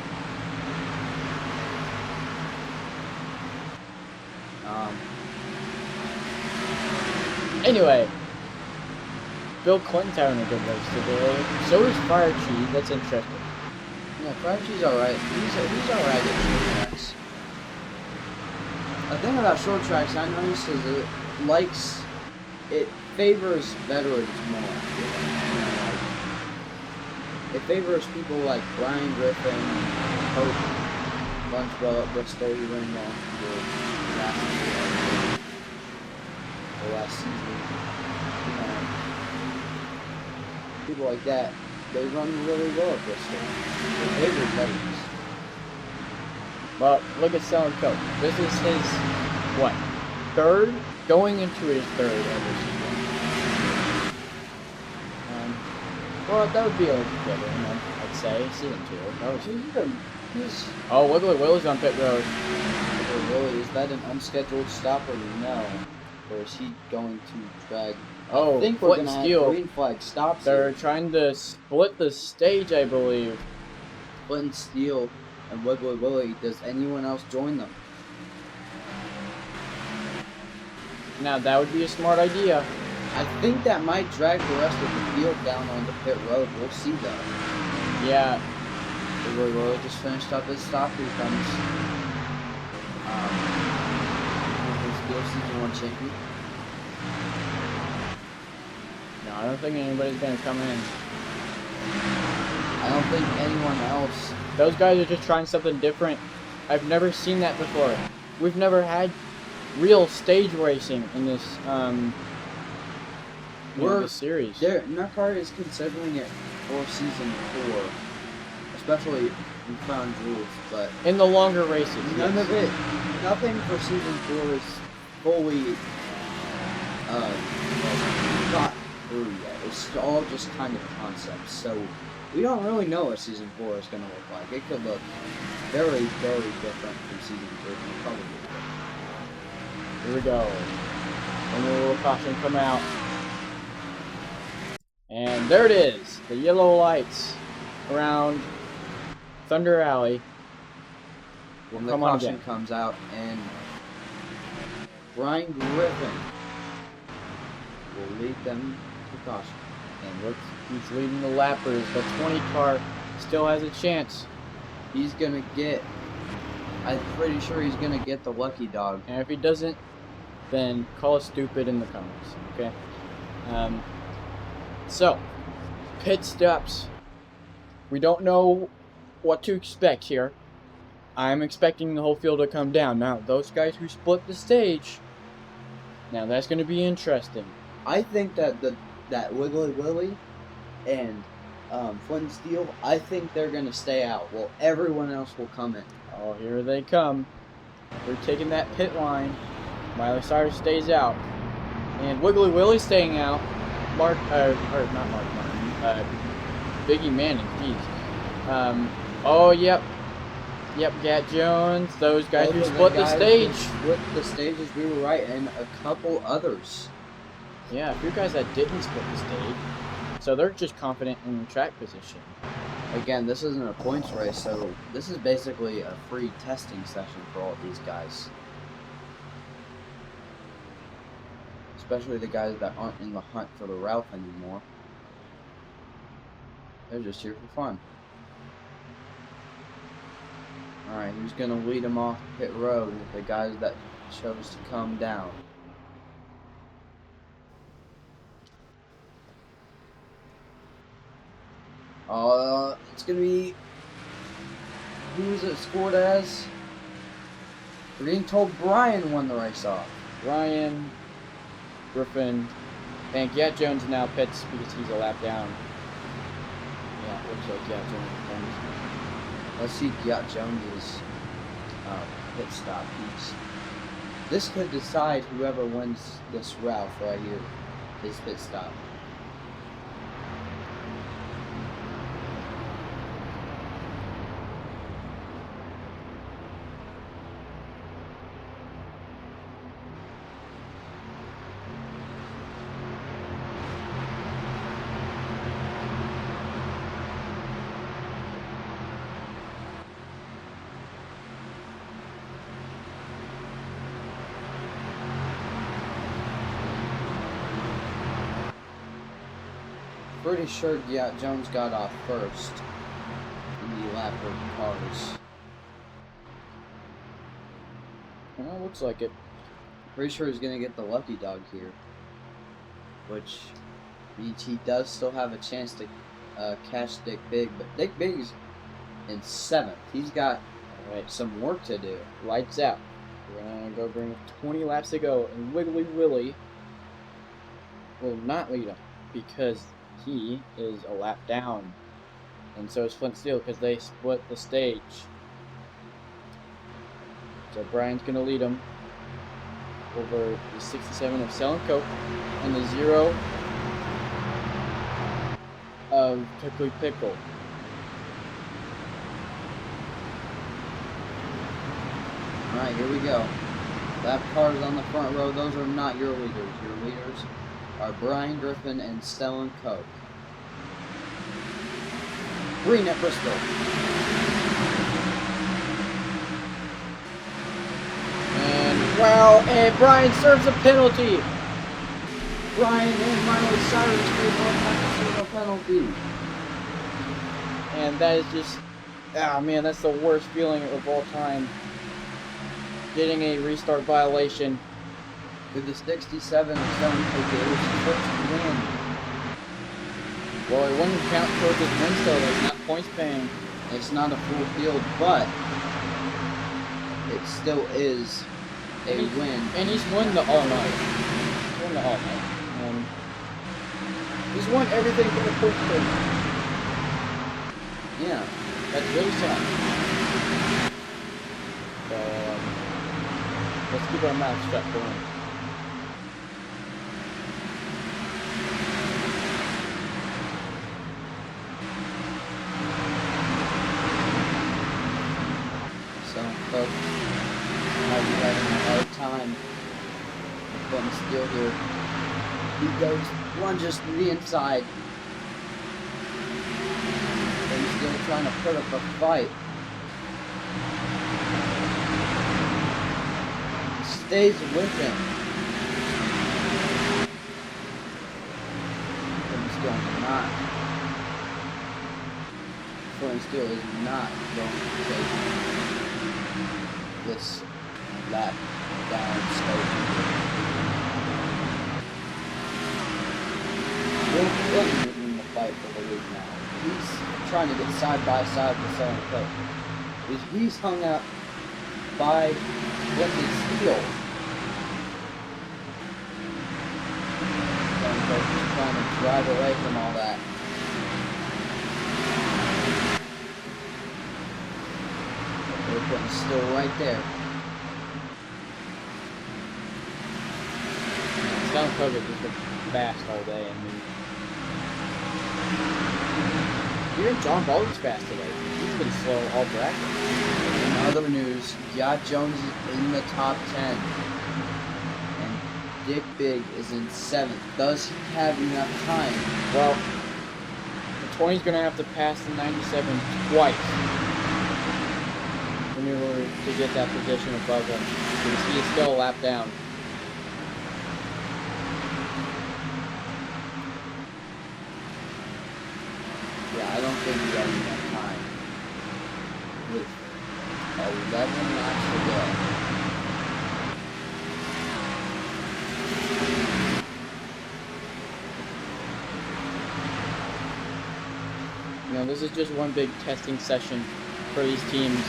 Anyway, Bill Clinton's having a good race today. So is Fire Cheese. That's interesting. Yeah, Fire Cheese alright. He's alright at short tracks. The thing about short tracks I noticed is it favors veterans more. You know, like, it favors people like Brian Griffin, Hope, Lunch Well at Bristol, even the last season. People like that, they run really well at Bristol. They favor veterans. Well, look at Selling Coke. This is his, what, third? Going into his third ever season. Well, that would be a good one, I'd say. Season 2. That was Oh, Wiggly Willie's on pit road. Really, is that an unscheduled stop or no? Or is he going to drag? Oh, I think Foot we're and gonna Steel. have green flag stops. They're trying to split the stage, I believe. Foot and Steel and Wiggly Willie. Does anyone else join them? Now, that would be a smart idea. I think that might drag the rest of the field down onto pit road. We'll see though. Yeah. Wiggly Willie just finished up his stop. Here comes Wiggly Steel, season 1 champion. No, I don't think anybody's going to come in. I don't think anyone else. Those guys are just trying something different. I've never seen that before. We've never had real stage racing in this, this series. NUTCAR is considering it for season 4, especially in Crown Jewels, but In the longer races. none yes. of it, nothing for season 4 is fully thought through yet. It's all just kind of concepts, so we don't really know what season 4 is going to look like. It could look very, very different from season 3, probably. Here we go. And the little caution come out. And there it is. The yellow lights around Thunder Alley. When the Come on caution again. comes out, and Brian Griffin will lead them to caution. And look who's leading the lappers. The 20 car still has a chance. He's gonna get, I'm pretty sure he's gonna get the lucky dog. And if he doesn't, then call us stupid in the comments. Okay? So, pit stops. We don't know what to expect here. I'm expecting the whole field to come down. Now, those guys who split the stage, now that's going to be interesting. I think that that Wiggly Willie and Flint and Steel, I think they're gonna stay out. Well, everyone else will come in. Oh, here they come. They're taking that pit line. Miley Cyrus stays out. And Wiggly Willie's staying out. Not Mark Martin. Biggie Manning, jeez. Oh, yep. Yep, Gat Jones. Those guys Both who of split the guys stage. who split the stages, we were right, and a couple others. Yeah, a few guys that didn't split the stage. So they're just confident in track position. Again, this isn't a points race, so this is basically a free testing session for all these guys. especially the guys that aren't in the hunt for the Ralph anymore. They're just here for fun. Alright, who's going to lead them off pit road with the guys that chose to come down? It's going to be... Who is it scored as? We're getting told Brian won the race off. Brian, Griffin, and Gat Jones now pits because he's a lap down. Yeah, it looks like Gat Jones wins. Let's see Gat Jones's pit stop piece. This could decide whoever wins this Ralph right here, his pit stop. Pretty sure Gat Jones got off first in the lap of cars. Well, looks like it. Pretty sure he's gonna get the lucky dog here, which he does still have a chance to catch Dick Big, but Dick Big's in 7th. He's got some work to do. Lights out. We're gonna go bring 20 laps to go, and Wiggly Willie will not lead him because he is a lap down, and so is Flint Steel because they split the stage. So Brian's gonna lead him over the 67 of Selling Coke and the 0 of Pickly Pickle. Alright, here we go. Lap cars on the front row, those are not your leaders. Your leaders are Brian Griffin and Stellan Coke. Green at Bristol. And wow, and Brian serves a penalty. Brian and Miley Cyrus made one have to serve a penalty. And that is just, ah man, that's the worst feeling of all time. Getting a restart violation. With the 67 of Stellan Coke, it was his first win. Well, it wouldn't count towards his win total. It's not points paying. It's not a full field, but it still is a win. And he's won the all night. He's won the all night. He's won everything for the points paying. Yeah. That's really sad. So, let's keep our mouths shut for him. But might be having a hard time putting Steel here. He goes, lunges to the inside. But he's still trying to put up a fight. He stays with him. But still not. Flint Steel is not going to take this lap down stage. Will in the fight for the lead now. He's trying to get side by side with Stellan Coke. He's hung up by Flint Steel. Stellan Coke is trying to drive away from all that. Still right there. Stellan Coke has just been fast all day. I mean, even John Baldwin's fast today. He's been slow all bracket. In other news, Gat Jones is in the top 10. And Dick Big is in 7th. Does he have enough time? Well, the 20's going to have to pass the 97 twice in order to get that position above him, because he is still a lap down. running that time with 11 laps to go. You know, this is just one big testing session for these teams.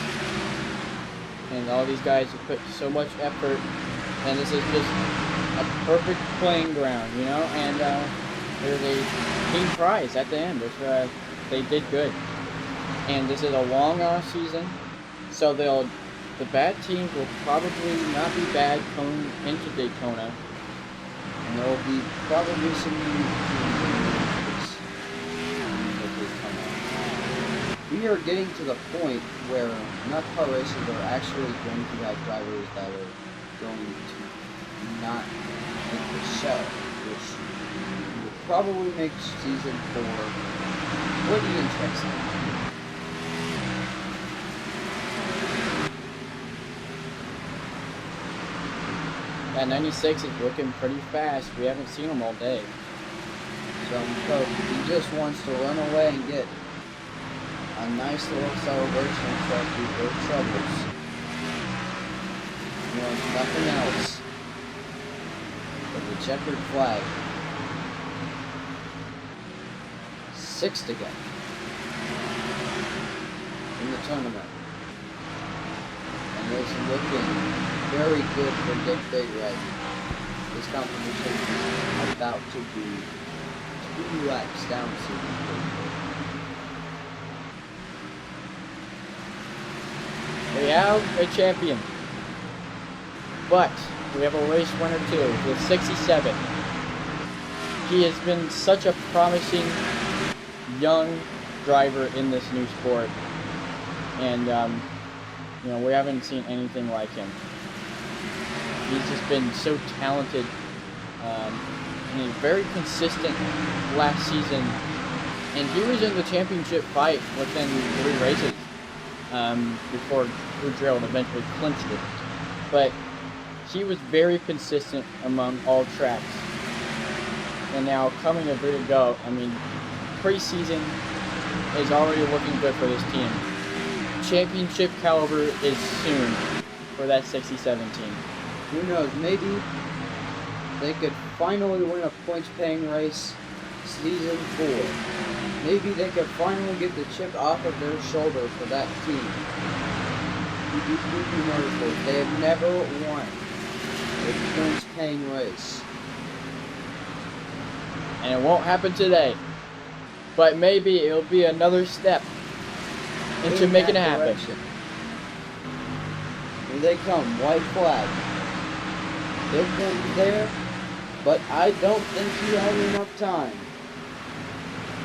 And all these guys have put so much effort. And this is just a perfect playing ground, you know? And there's a team prize at the end. They did good. And this is a long off season. So the bad teams will probably not be bad coming into Daytona. And there will be probably some new teams in this. We are getting to the point where NUTCAR races are actually going to have drivers that are going to not make the show, which will probably make season 4 pretty interesting. That 96 is looking pretty fast. We haven't seen him all day. Some coach, he just wants to run away and get a nice little celebration truck through those troubles. He wants nothing else but the checkered flag. 6th again in the tournament. And it's looking very good for Dick Big right now. This competition is about to be 2 laps down to We have a champion, but we have a race winner too, with 67. He has been such a promising young driver in this new sport, and you know, we haven't seen anything like him. He's just been so talented, and he's very consistent last season, and he was in the championship fight within 3 races. Before Gerald eventually clinched it. But he was very consistent among all tracks. And now coming to go, I mean, preseason is already looking good for this team. Championship caliber is soon for that 67 team. Who knows, maybe they could finally win a points-paying race season 4. Maybe they could finally get the chip off of their shoulder for that team. They have never won a points-paying race. And it won't happen today. But maybe it'll be another step into making it happen. Here they come, white flag. They'll come there, but I don't think he had enough time.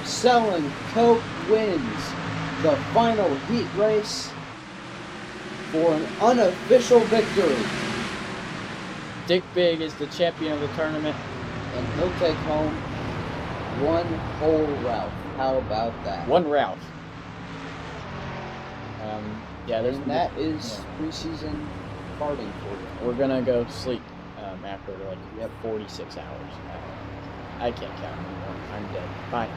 Selling Coke wins the final heat race for an unofficial victory. Dick Big is the champion of the tournament. And he'll take home 1 whole Ralph. How about that? 1 Ralph. Yeah, there's and that is preseason farting for you. We're gonna go sleep after like 46 hours. I can't count anymore. I'm dead. Bye.